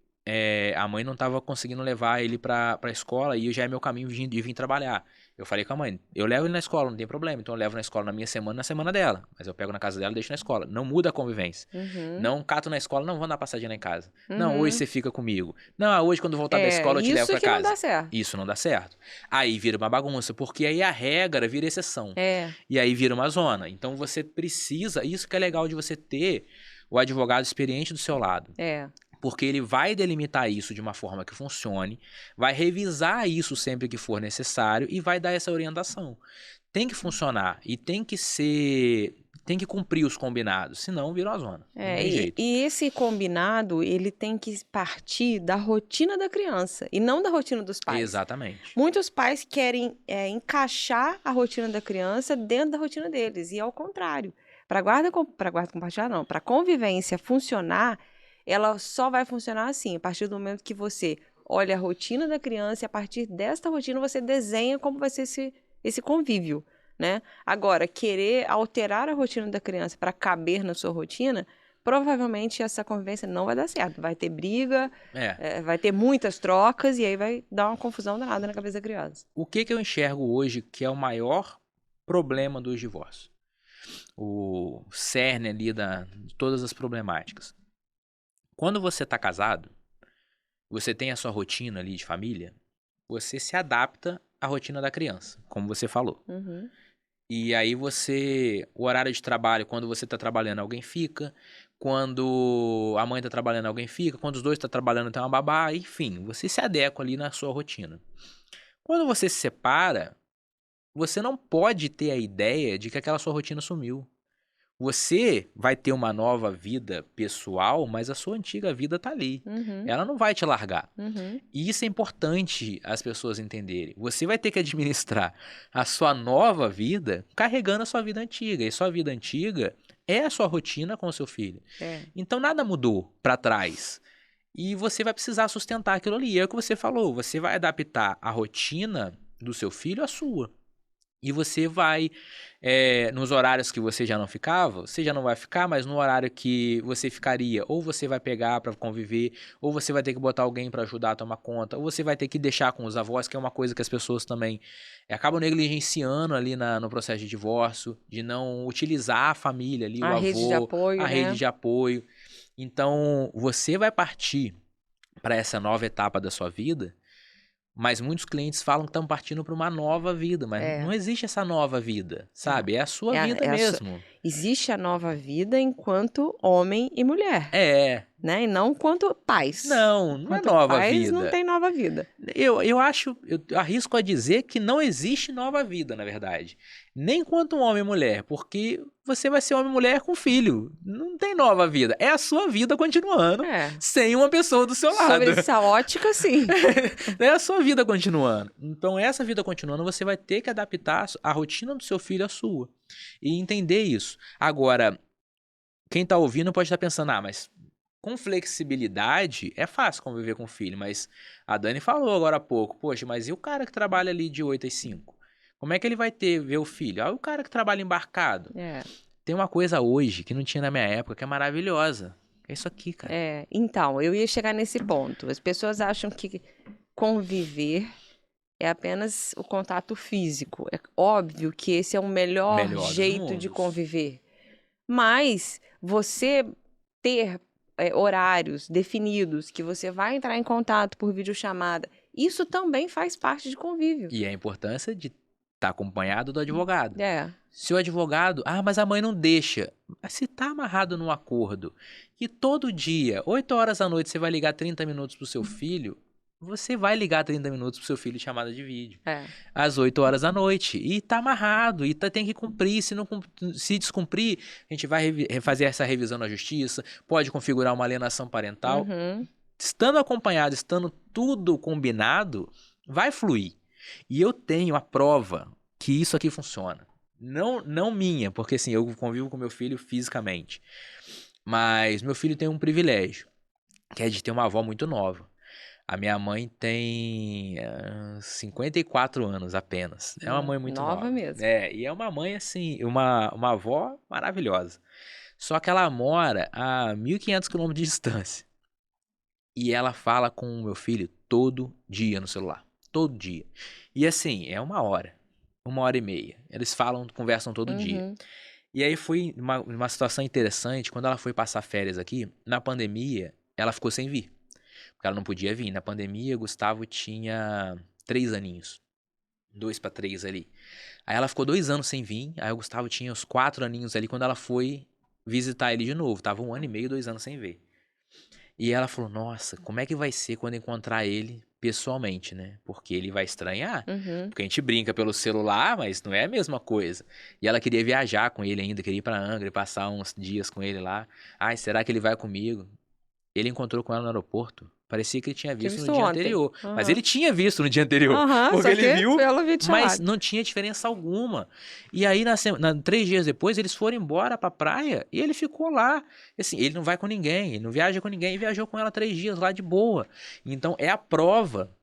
a mãe não estava conseguindo levar ele para a escola e já é meu caminho de vir trabalhar. Eu falei com a mãe, eu levo ele na escola, não tem problema. Então eu levo na escola na minha semana, na semana dela. Mas eu pego na casa dela e deixo na escola. Não muda a convivência. Uhum. Não cato na escola, não vou dar passadinha lá em casa. Uhum. Não, hoje você fica comigo. Não, hoje quando voltar da escola eu te levo para casa. Isso não dá certo. Isso não dá certo. Aí vira uma bagunça, porque aí a regra vira exceção. E aí vira uma zona. Então você precisa, isso que é legal de você ter o advogado experiente do seu lado. Porque ele vai delimitar isso de uma forma que funcione, vai revisar isso sempre que for necessário e vai dar essa orientação. Tem que funcionar e tem que cumprir os combinados, senão vira uma zona. Não tem jeito. E esse combinado, ele tem que partir da rotina da criança e não da rotina dos pais. Exatamente. Muitos pais querem encaixar a rotina da criança dentro da rotina deles e ao contrário. Para guarda compartilhada não, para convivência funcionar, ela só vai funcionar assim, a partir do momento que você olha a rotina da criança e a partir desta rotina você desenha como vai ser esse convívio, né? Agora, querer alterar a rotina da criança para caber na sua rotina, provavelmente essa convivência não vai dar certo. Vai ter briga, vai ter muitas trocas e aí vai dar uma confusão danada na cabeça da criança. O que eu enxergo hoje que é o maior problema dos divórcios? O cerne ali de todas as problemáticas. Quando você está casado, você tem a sua rotina ali de família, você se adapta à rotina da criança, como você falou. Uhum. E aí o horário de trabalho, quando você está trabalhando, alguém fica. Quando a mãe está trabalhando, alguém fica. Quando os dois estão trabalhando, tem uma babá. Enfim, você se adequa ali na sua rotina. Quando você se separa, você não pode ter a ideia de que aquela sua rotina sumiu. Você vai ter uma nova vida pessoal, mas a sua antiga vida tá ali. Ela não vai te largar. E isso é importante as pessoas entenderem. Você vai ter que administrar a sua nova vida carregando a sua vida antiga. E sua vida antiga é a sua rotina com o seu filho. Então nada mudou para trás. E você vai precisar sustentar aquilo ali. É o que você falou. Você vai adaptar a rotina do seu filho à sua. E você vai, nos horários que você já não ficava, você já não vai ficar, mas no horário que você ficaria, ou você vai pegar para conviver, ou você vai ter que botar alguém para ajudar a tomar conta, ou você vai ter que deixar com os avós, que é uma coisa que as pessoas também acabam negligenciando ali no processo de divórcio, de não utilizar a família ali, o avô, rede de apoio, a rede de apoio. Então, você vai partir para essa nova etapa da sua vida. Mas muitos clientes falam que estão partindo para uma nova vida, mas não existe essa nova vida, sabe? É a sua vida mesmo. Existe a nova vida enquanto homem e mulher. Né? E não enquanto pais. Não é nova pais, vida. Não tem nova vida. Eu arrisco a dizer que não existe nova vida, na verdade. Nem enquanto homem e mulher, porque você vai ser homem e mulher com filho. Não tem nova vida. É a sua vida continuando, sem uma pessoa do seu lado. Sobre essa ótica, sim. É a sua vida continuando. Então, essa vida continuando, você vai ter que adaptar a rotina do seu filho à sua. E entender isso. Agora, quem tá ouvindo pode estar pensando, mas com flexibilidade é fácil conviver com o filho, mas a Dani falou agora há pouco, poxa, mas e o cara que trabalha ali de 8 às 5? Como é que ele vai ver o filho? O cara que trabalha embarcado. Tem uma coisa hoje que não tinha na minha época que é maravilhosa. É isso aqui, cara. Então, eu ia chegar nesse ponto. As pessoas acham que conviver é apenas o contato físico. É óbvio que esse é o melhor jeito de conviver. Mas você ter horários definidos, que você vai entrar em contato por videochamada, isso também faz parte de convívio. E a importância de estar acompanhado do advogado. Se o advogado, mas a mãe não deixa. Se está amarrado num acordo que todo dia, 8 horas da noite, você vai ligar 30 minutos pro seu filho, você vai ligar 30 minutos pro seu filho de chamada de vídeo. Às 8 horas da noite. E tá amarrado. E tem que cumprir. Se descumprir, a gente vai fazer essa revisão na justiça. Pode configurar uma alienação parental. Estando acompanhado, estando tudo combinado, vai fluir. E eu tenho a prova que isso aqui funciona. Não minha, porque assim, eu convivo com meu filho fisicamente. Mas meu filho tem um privilégio, que é de ter uma avó muito nova. A minha mãe tem 54 anos apenas. É uma mãe muito nova. Mesmo. E é uma mãe, assim, uma avó maravilhosa. Só que ela mora a 1.500 quilômetros de distância. E ela fala com o meu filho todo dia no celular. Todo dia. E assim, é 1h30. Eles conversam todo dia. E aí foi uma situação interessante. Quando ela foi passar férias aqui, na pandemia, ela ficou sem vir. Porque ela não podia vir. Na pandemia, Gustavo tinha 3 aninhos. 2 para 3 ali. Aí ela ficou 2 anos sem vir. Aí o Gustavo tinha os 4 aninhos ali quando ela foi visitar ele de novo. Tava 1 ano e meio, 2 anos sem ver. E ela falou, nossa, como é que vai ser quando encontrar ele pessoalmente, né? Porque ele vai estranhar. Porque a gente brinca pelo celular, mas não é a mesma coisa. E ela queria viajar com ele ainda, queria ir pra Angra e passar uns dias com ele lá. Será que ele vai comigo? Ele encontrou com ela no aeroporto. Parecia que ele tinha visto no dia anterior. Mas ele tinha visto no dia anterior. Porque ele viu, mas não tinha diferença alguma. E aí, 3 dias depois, eles foram embora pra praia e ele ficou lá. Assim, ele não vai com ninguém, ele não viaja com ninguém. E viajou com ela 3 dias lá de boa. Então, é a prova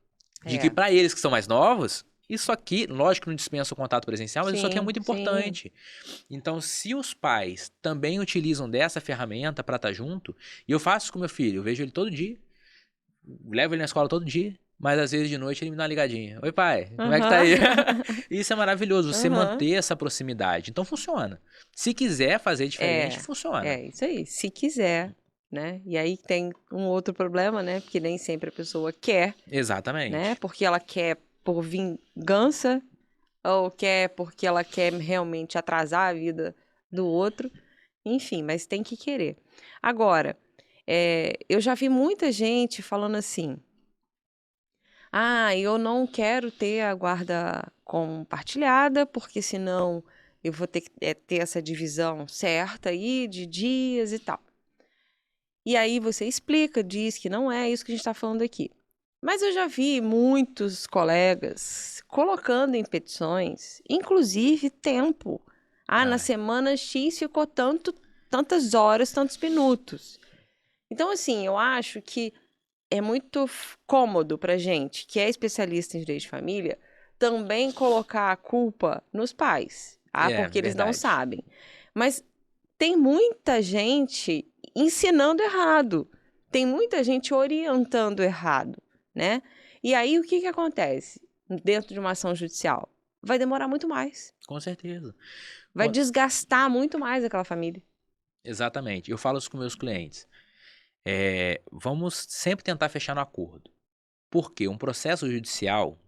de que pra eles que são mais novos, isso aqui, lógico que não dispensa o contato presencial, mas isso aqui é muito importante. Então, se os pais também utilizam dessa ferramenta pra estar junto, e eu faço isso com meu filho, eu vejo ele todo dia, levo ele na escola todo dia, mas às vezes de noite ele me dá uma ligadinha. Oi, pai, como é que tá aí? Isso é maravilhoso, você manter essa proximidade. Então funciona. Se quiser fazer diferente, funciona. É, isso aí. Se quiser, né? E aí tem um outro problema, né? Porque nem sempre a pessoa quer. Exatamente. Né? Porque ela quer por vingança, ou quer porque ela quer realmente atrasar a vida do outro. Enfim, mas tem que querer. Agora, eu já vi muita gente falando assim, eu não quero ter a guarda compartilhada, porque senão eu vou ter que ter essa divisão certa aí de dias e tal. E aí você explica, diz que não é isso que a gente está falando aqui. Mas eu já vi muitos colegas colocando em petições, inclusive tempo. Na semana X ficou tantas horas, tantos minutos. Então, assim, eu acho que é muito cômodo pra gente, que é especialista em direito de família, também colocar a culpa nos pais. Porque eles não sabem. Mas tem muita gente ensinando errado. Tem muita gente orientando errado, né? E aí, o que acontece dentro de uma ação judicial? Vai demorar muito mais. Com certeza. Vai desgastar muito mais aquela família. Exatamente. Eu falo isso com meus clientes. Vamos sempre tentar fechar no acordo. Porque um processo judicial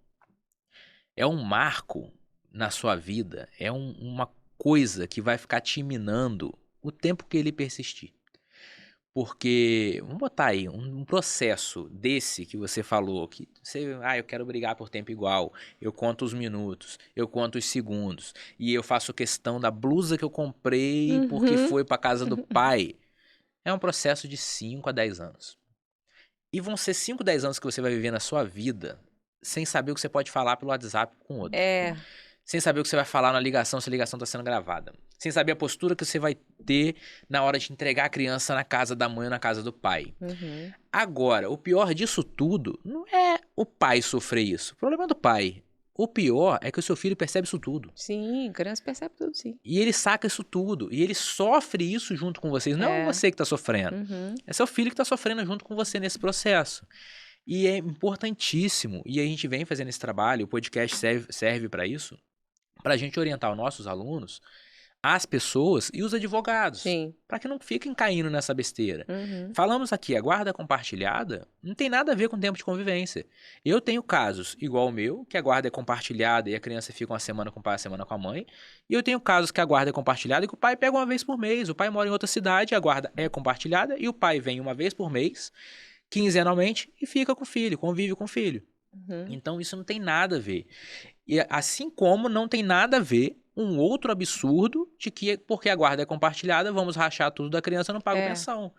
é um marco na sua vida, é uma coisa que vai ficar te minando o tempo que ele persistir. Porque, vamos botar aí, um processo desse que você falou, que você, eu quero brigar por tempo igual, eu conto os minutos, eu conto os segundos, e eu faço questão da blusa que eu comprei porque foi para casa do pai. É um processo de 5 a 10 anos. E vão ser 5, 10 anos que você vai viver na sua vida sem saber o que você pode falar pelo WhatsApp com outro. Sem saber o que você vai falar na ligação, se a ligação está sendo gravada. Sem saber a postura que você vai ter na hora de entregar a criança na casa da mãe ou na casa do pai. Agora, o pior disso tudo não é o pai sofrer isso. O problema é do pai. O pior é que o seu filho percebe isso tudo. Sim, a criança percebe tudo, sim. E ele saca isso tudo. E ele sofre isso junto com vocês. Não é você que está sofrendo. É seu filho que está sofrendo junto com você nesse processo. E é importantíssimo. E a gente vem fazendo esse trabalho, o podcast serve para isso, para a gente orientar os nossos alunos, as pessoas e os advogados. Para que não fiquem caindo nessa besteira. Falamos aqui, a guarda compartilhada não tem nada a ver com tempo de convivência. Eu tenho casos igual o meu, que a guarda é compartilhada e a criança fica uma semana com o pai, uma semana com a mãe. E eu tenho casos que a guarda é compartilhada e que o pai pega uma vez por mês. O pai mora em outra cidade, a guarda é compartilhada e o pai vem uma vez por mês, quinzenalmente, e fica com o filho, convive com o filho. Então isso não tem nada a ver. E assim como não tem nada a ver um outro absurdo de que, porque a guarda é compartilhada, vamos rachar tudo da criança e não paga pensão.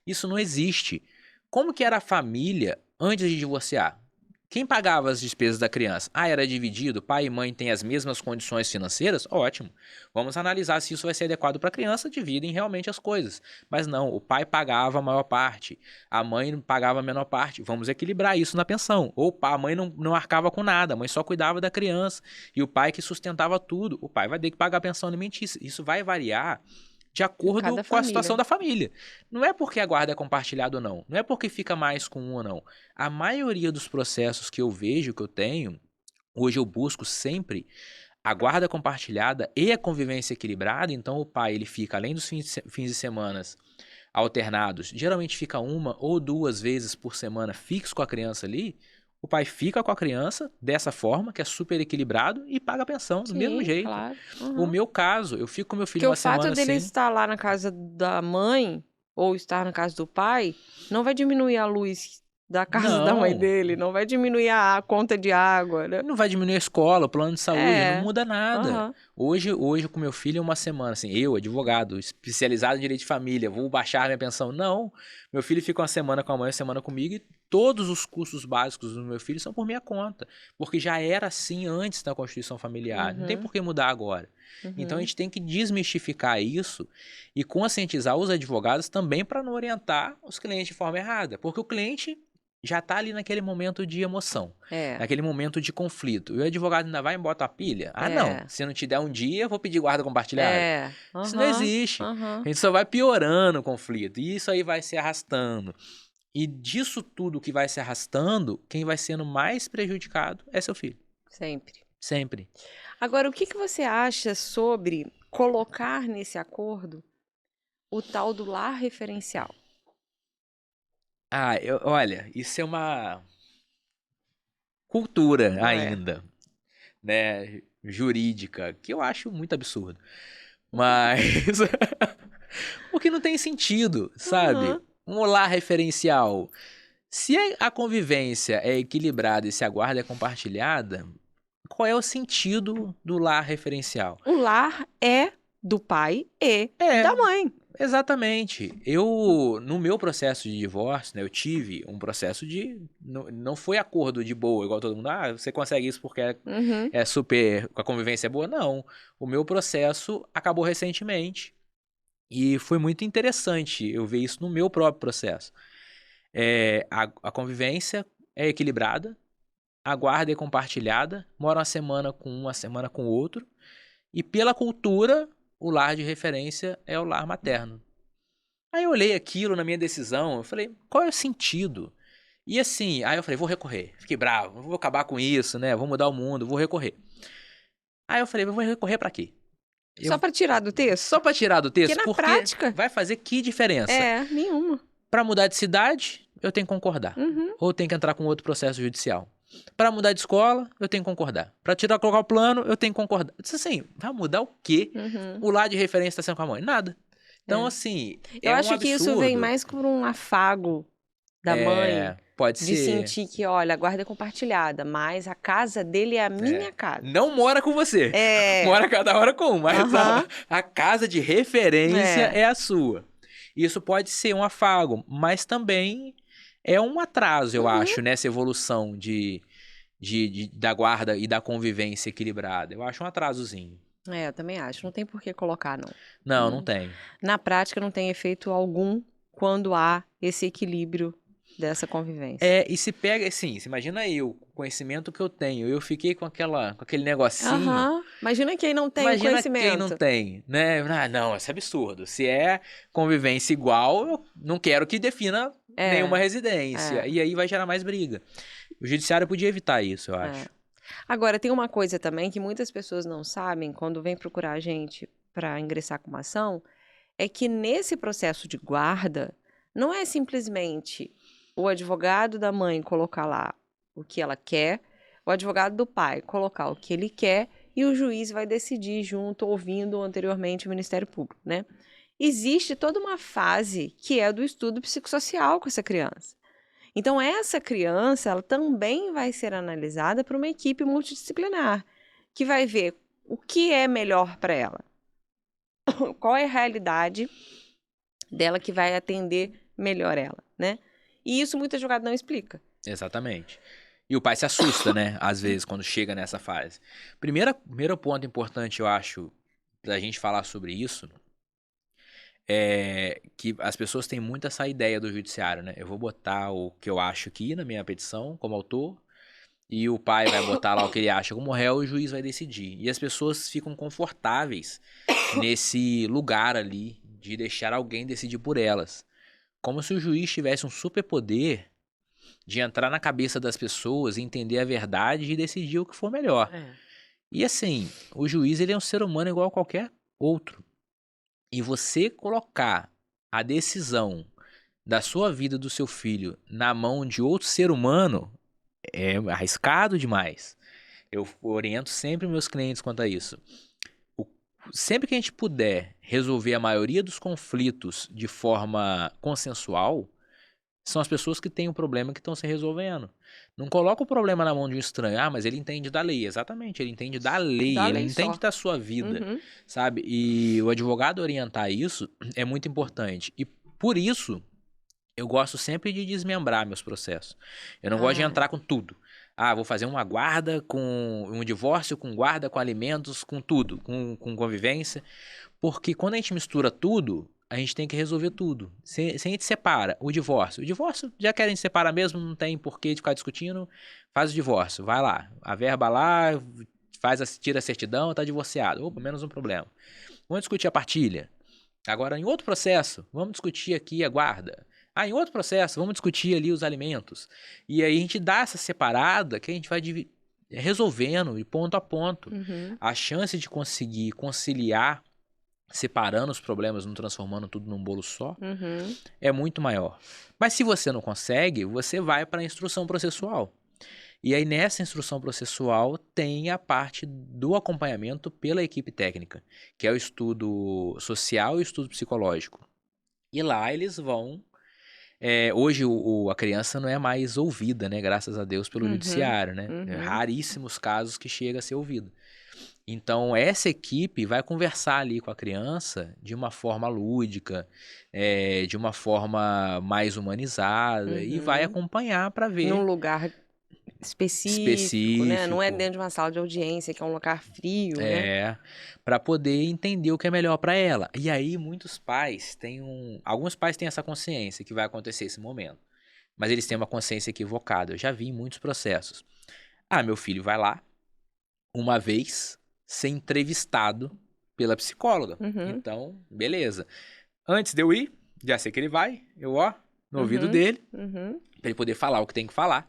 Isso não existe. Como que era a família antes de divorciar? Quem pagava as despesas da criança? Era dividido? Pai e mãe têm as mesmas condições financeiras? Ótimo. Vamos analisar se isso vai ser adequado para a criança, dividem realmente as coisas. Mas não, o pai pagava a maior parte, a mãe pagava a menor parte. Vamos equilibrar isso na pensão. Ou a mãe não arcava com nada, a mãe só cuidava da criança. E o pai que sustentava tudo. O pai vai ter que pagar a pensão alimentícia. Isso vai variar de acordo com a situação da família. Não é porque a guarda é compartilhada ou não. Não é porque fica mais com um ou não. A maioria dos processos que eu vejo, que eu tenho, hoje eu busco sempre a guarda compartilhada e a convivência equilibrada. Então o pai ele fica, além dos fins de semana alternados, geralmente fica 1 ou 2 vezes por semana fixo com a criança ali. O pai fica com a criança dessa forma, que é super equilibrado, e paga a pensão do mesmo jeito. Claro. O meu caso, eu fico com meu filho uma semana assim... Porque o fato dele estar lá na casa da mãe, ou estar na casa do pai, não vai diminuir a luz da casa da mãe dele, não vai diminuir a conta de água, né? Não vai diminuir a escola, o plano de saúde, não muda nada. Hoje com meu filho é uma semana, assim, eu, advogado, especializado em direito de família, vou baixar minha pensão. Não, meu filho fica uma semana com a mãe, uma semana comigo, e todos os custos básicos do meu filho são por minha conta, porque já era assim antes da Constituição Familiar, não tem por que mudar agora. Então a gente tem que desmistificar isso e conscientizar os advogados também para não orientar os clientes de forma errada, porque o cliente já tá ali naquele momento de emoção, naquele momento de conflito. E o advogado ainda vai e bota a pilha? Não, se não te der um dia, eu vou pedir guarda compartilhada. Isso não existe. A gente só vai piorando o conflito. E isso aí vai se arrastando. E disso tudo que vai se arrastando, quem vai sendo mais prejudicado é seu filho. Sempre. Agora, o que você acha sobre colocar nesse acordo o tal do lar referencial? Olha, isso é uma cultura ainda, né, jurídica, que eu acho muito absurdo. Mas porque não tem sentido, sabe? Um lar referencial. Se a convivência é equilibrada e se a guarda é compartilhada, qual é o sentido do lar referencial? O lar é do pai e É, da mãe. exatamente. No meu processo de divórcio, né, eu tive um processo de... Não foi acordo de boa, igual todo mundo. Ah, você consegue isso porque Uhum. é super... A convivência é boa? Não. O meu processo acabou recentemente. E foi muito interessante eu ver isso no meu próprio processo. A convivência é equilibrada, a guarda é compartilhada, mora uma semana com um, uma semana com o outro. E pela cultura, o lar de referência é o lar materno. Aí eu olhei aquilo na minha decisão, eu falei, qual é o sentido? E assim, aí eu falei, vou recorrer. Fiquei bravo, vou acabar com isso, né? Vou mudar o mundo, vou recorrer. Aí eu falei, vou recorrer pra quê? Só para tirar do texto? Só pra tirar do texto, Porque na porque prática... vai fazer que diferença? nenhuma. Pra mudar de cidade, eu tenho que concordar. Uhum. Ou tenho que entrar com outro processo judicial. Pra mudar de escola, eu tenho que concordar. Pra colocar o plano, eu tenho que concordar. Eu disse assim, vai mudar o quê? Uhum. O lar de referência tá sendo com a mãe? Nada. Então, assim, eu acho um que isso vem mais por um afago da mãe. Pode De ser. sentir que, olha, a guarda é compartilhada, mas a casa dele é a minha casa. Não mora com você. Mora cada hora com um, mas a casa de referência é a sua. Isso pode ser um afago, mas também é um atraso, eu acho, nessa evolução da guarda e da convivência equilibrada. Eu acho um atrasozinho. Eu também acho. Não tem por que colocar, não. Não tem. Na prática, não tem efeito algum quando há esse equilíbrio dessa convivência. E se pega, assim, se imagina eu, o conhecimento que eu tenho, eu fiquei com aquele negocinho. Imagina quem não tem conhecimento. Imagina quem não tem, né? Ah, não, isso é absurdo. Se é convivência igual, eu não quero que defina nenhuma residência. E aí vai gerar mais briga. O judiciário podia evitar isso, eu acho. Agora, tem uma coisa também que muitas pessoas não sabem quando vêm procurar a gente para ingressar com uma ação, é que nesse processo de guarda, não é simplesmente o advogado da mãe colocar lá o que ela quer, o advogado do pai colocar o que ele quer e o juiz vai decidir junto, ouvindo anteriormente o Ministério Público, né? Existe toda uma fase que é do estudo psicossocial com essa criança. Então, essa criança, ela também vai ser analisada por uma equipe multidisciplinar, que vai ver o que é melhor para ela. Qual é a realidade dela que vai atender melhor ela, né? E isso muito advogado não explica. Exatamente. E o pai se assusta, né? Às vezes, quando chega nessa fase. Primeiro ponto importante, eu acho, da gente falar sobre isso, é que as pessoas têm muito essa ideia do judiciário, né? Eu vou botar o que eu acho aqui na minha petição, como autor, e o pai vai botar lá o que ele acha como réu e o juiz vai decidir. E as pessoas ficam confortáveis nesse lugar ali de deixar alguém decidir por elas. Como se o juiz tivesse um superpoder de entrar na cabeça das pessoas, entender a verdade e decidir o que for melhor. E assim, o juiz ele é um ser humano igual a qualquer outro. E você colocar a decisão da sua vida, do seu filho, na mão de outro ser humano é arriscado demais. Eu oriento sempre meus clientes quanto a isso. Sempre que a gente puder resolver a maioria dos conflitos de forma consensual, são as pessoas que têm o problema que estão se resolvendo. Não coloca o problema na mão de um estranho. Ah, mas ele entende da lei. Exatamente, ele entende da lei. Ele entende da sua vida, sabe? E o advogado orientar isso é muito importante. E por isso, eu gosto sempre de desmembrar meus processos. Eu não gosto de entrar com tudo. Ah, vou fazer uma guarda com um divórcio, com guarda, com alimentos, com tudo, com convivência. Porque quando a gente mistura tudo, a gente tem que resolver tudo. Se a gente separa o divórcio, já querem separar mesmo, não tem porquê de ficar discutindo, faz o divórcio, vai lá, a verba lá, tira a certidão, tá divorciado. Opa, menos um problema. Vamos discutir a partilha. Agora, em outro processo, vamos discutir aqui a guarda. Em outro processo, vamos discutir ali os alimentos. E aí a gente dá essa separada que a gente vai resolvendo de ponto a ponto. A chance de conseguir conciliar, separando os problemas, não transformando tudo num bolo só, é muito maior. Mas se você não consegue, você vai para a instrução processual. E aí nessa instrução processual tem a parte do acompanhamento pela equipe técnica, que é o estudo social e o estudo psicológico. E lá eles vão Hoje a criança não é mais ouvida, né? Graças a Deus pelo judiciário, né? Raríssimos casos que chega a ser ouvida. Então, essa equipe vai conversar ali com a criança de uma forma lúdica, de uma forma mais humanizada e vai acompanhar para ver. Num lugar específico, né? Não é dentro de uma sala de audiência, que é um lugar frio, né? Para poder entender o que é melhor para ela. E aí, muitos pais alguns pais têm essa consciência que vai acontecer esse momento, mas eles têm uma consciência equivocada. Eu já vi em muitos processos. Meu filho vai lá uma vez ser entrevistado pela psicóloga. Então, beleza. Antes de eu ir, já sei que ele vai, no ouvido dele, pra ele poder falar o que tem que falar.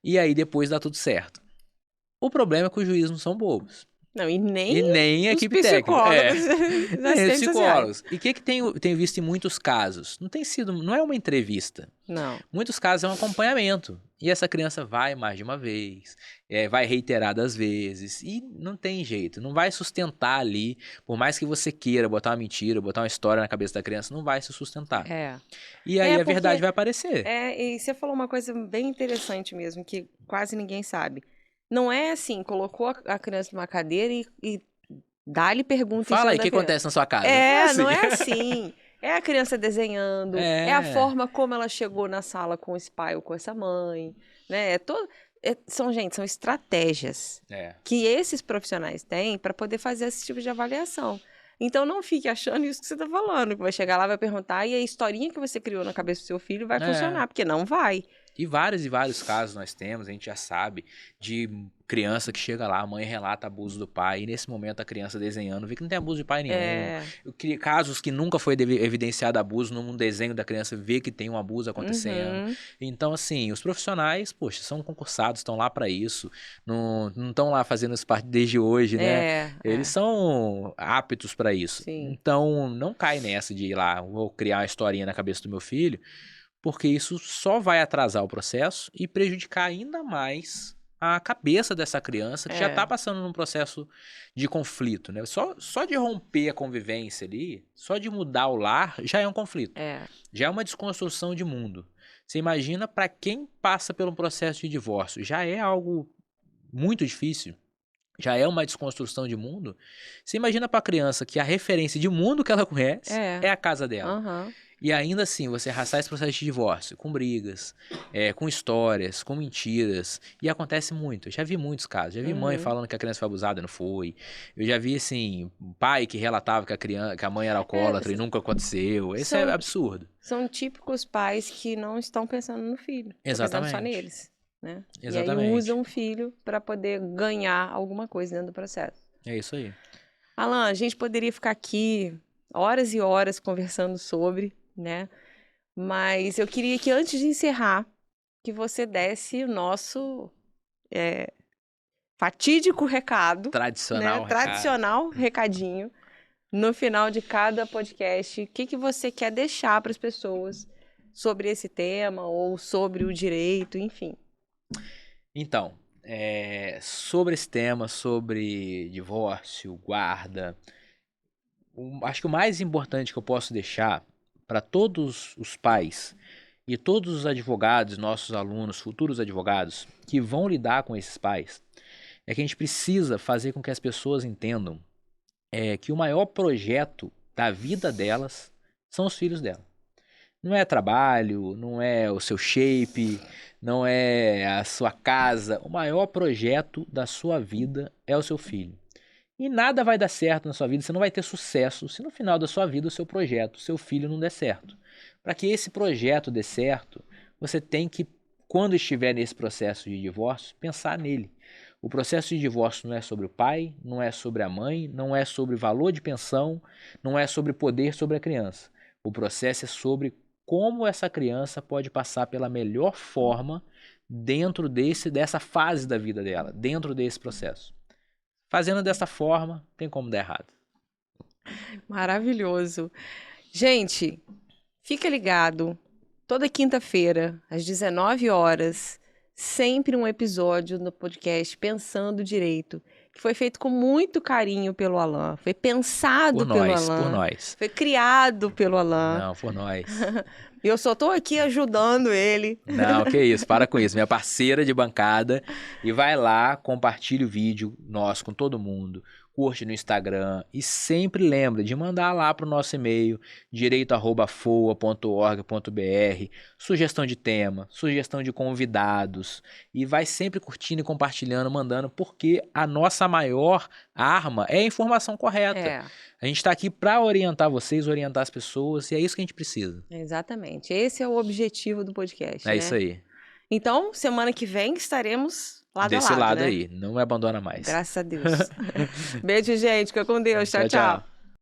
E aí depois dá tudo certo. O problema é que os juízes não são bobos. Não, e nem a os equipe técnica. Nem os psicólogos. E o que tenho visto em muitos casos? Não é uma entrevista. Não. Muitos casos é um acompanhamento. E essa criança vai mais de uma vez, vai reiteradas vezes, e não tem jeito, não vai sustentar ali, por mais que você queira botar uma mentira, botar uma história na cabeça da criança, não vai se sustentar. E aí a verdade vai aparecer. E você falou uma coisa bem interessante mesmo, que quase ninguém sabe. Não é assim, colocou a criança numa cadeira e dá-lhe pergunta. Fala aí o que acontece na sua casa. Não é assim. É a criança desenhando, é a forma como ela chegou na sala com esse pai ou com essa mãe, né? São estratégias que esses profissionais têm para poder fazer esse tipo de avaliação. Então não fique achando isso que você está falando, que vai chegar lá, vai perguntar e a historinha que você criou na cabeça do seu filho vai funcionar, porque não vai. E vários casos nós temos, a gente já sabe, de criança que chega lá, a mãe relata abuso do pai, e nesse momento a criança desenhando, vê que não tem abuso de pai nenhum. Casos que nunca foi evidenciado abuso, num desenho da criança, vê que tem um abuso acontecendo. Então, assim, os profissionais, poxa, são concursados, estão lá para isso, não estão lá fazendo isso desde hoje, né? Eles são aptos para isso. Sim. Então, não cai nessa de ir lá, vou criar uma historinha na cabeça do meu filho, porque isso só vai atrasar o processo e prejudicar ainda mais a cabeça dessa criança que já está passando num processo de conflito, né? Só de romper a convivência ali, só de mudar o lar, já é um conflito. Já é uma desconstrução de mundo. Você imagina para quem passa pelo processo de divórcio, já é algo muito difícil, já é uma desconstrução de mundo. Você imagina para a criança que a referência de mundo que ela conhece é a casa dela. E ainda assim, você arrastar esse processo de divórcio com brigas, com histórias, com mentiras. E acontece muito. Eu já vi muitos casos. Já vi mãe falando que a criança foi abusada e não foi. Eu já vi, assim, pai que relatava que a mãe era alcoólatra e nunca aconteceu. Isso é absurdo. São típicos pais que não estão pensando no filho. Exatamente. Estão pensando só neles. Né? Exatamente. E aí usam o filho para poder ganhar alguma coisa dentro do processo. É isso aí. Alan, a gente poderia ficar aqui horas e horas conversando sobre, né? Mas eu queria que antes de encerrar, que você desse o nosso fatídico recado. Tradicional, né? Tradicional recadinho. No final de cada podcast, o que você quer deixar para as pessoas sobre esse tema ou sobre o direito, enfim. Então, sobre esse tema, sobre divórcio, guarda, acho que o mais importante que eu posso deixar para todos os pais e todos os advogados, nossos alunos, futuros advogados, que vão lidar com esses pais, é que a gente precisa fazer com que as pessoas entendam que o maior projeto da vida delas são os filhos dela. Não é trabalho, não é o seu shape, não é a sua casa. O maior projeto da sua vida é o seu filho. E nada vai dar certo na sua vida, você não vai ter sucesso se no final da sua vida o seu projeto, o seu filho não der certo. Para que esse projeto dê certo, você tem que, quando estiver nesse processo de divórcio, pensar nele. O processo de divórcio não é sobre o pai, não é sobre a mãe, não é sobre valor de pensão, não é sobre poder sobre a criança. O processo é sobre como essa criança pode passar pela melhor forma dentro dessa fase da vida dela, dentro desse processo. Fazendo dessa forma, tem como dar errado. Maravilhoso. Gente, fica ligado. Toda quinta-feira, às 19 horas, sempre um episódio no podcast Pensando Direito. que foi feito com muito carinho pelo Alan. Foi pensado pelo Alan. Por nós. Foi criado pelo Alan. Não, por nós. E eu só tô aqui ajudando ele. Não, que isso, para com isso. Minha parceira de bancada. E vai lá, compartilha o vídeo nosso com todo mundo. Curte no Instagram. E sempre lembra de mandar lá pro nosso e-mail, direito@foa.org.br, sugestão de tema, sugestão de convidados. E vai sempre curtindo e compartilhando, mandando, porque a nossa maior arma é a informação correta. A gente está aqui para orientar vocês, orientar as pessoas, e é isso que a gente precisa. Exatamente. Esse é o objetivo do podcast. É isso aí. Então, semana que vem estaremos lado Desse a lado, lado né? aí. Não me abandona mais. Graças a Deus. Beijo, gente. Fica com Deus. Tchau, tchau.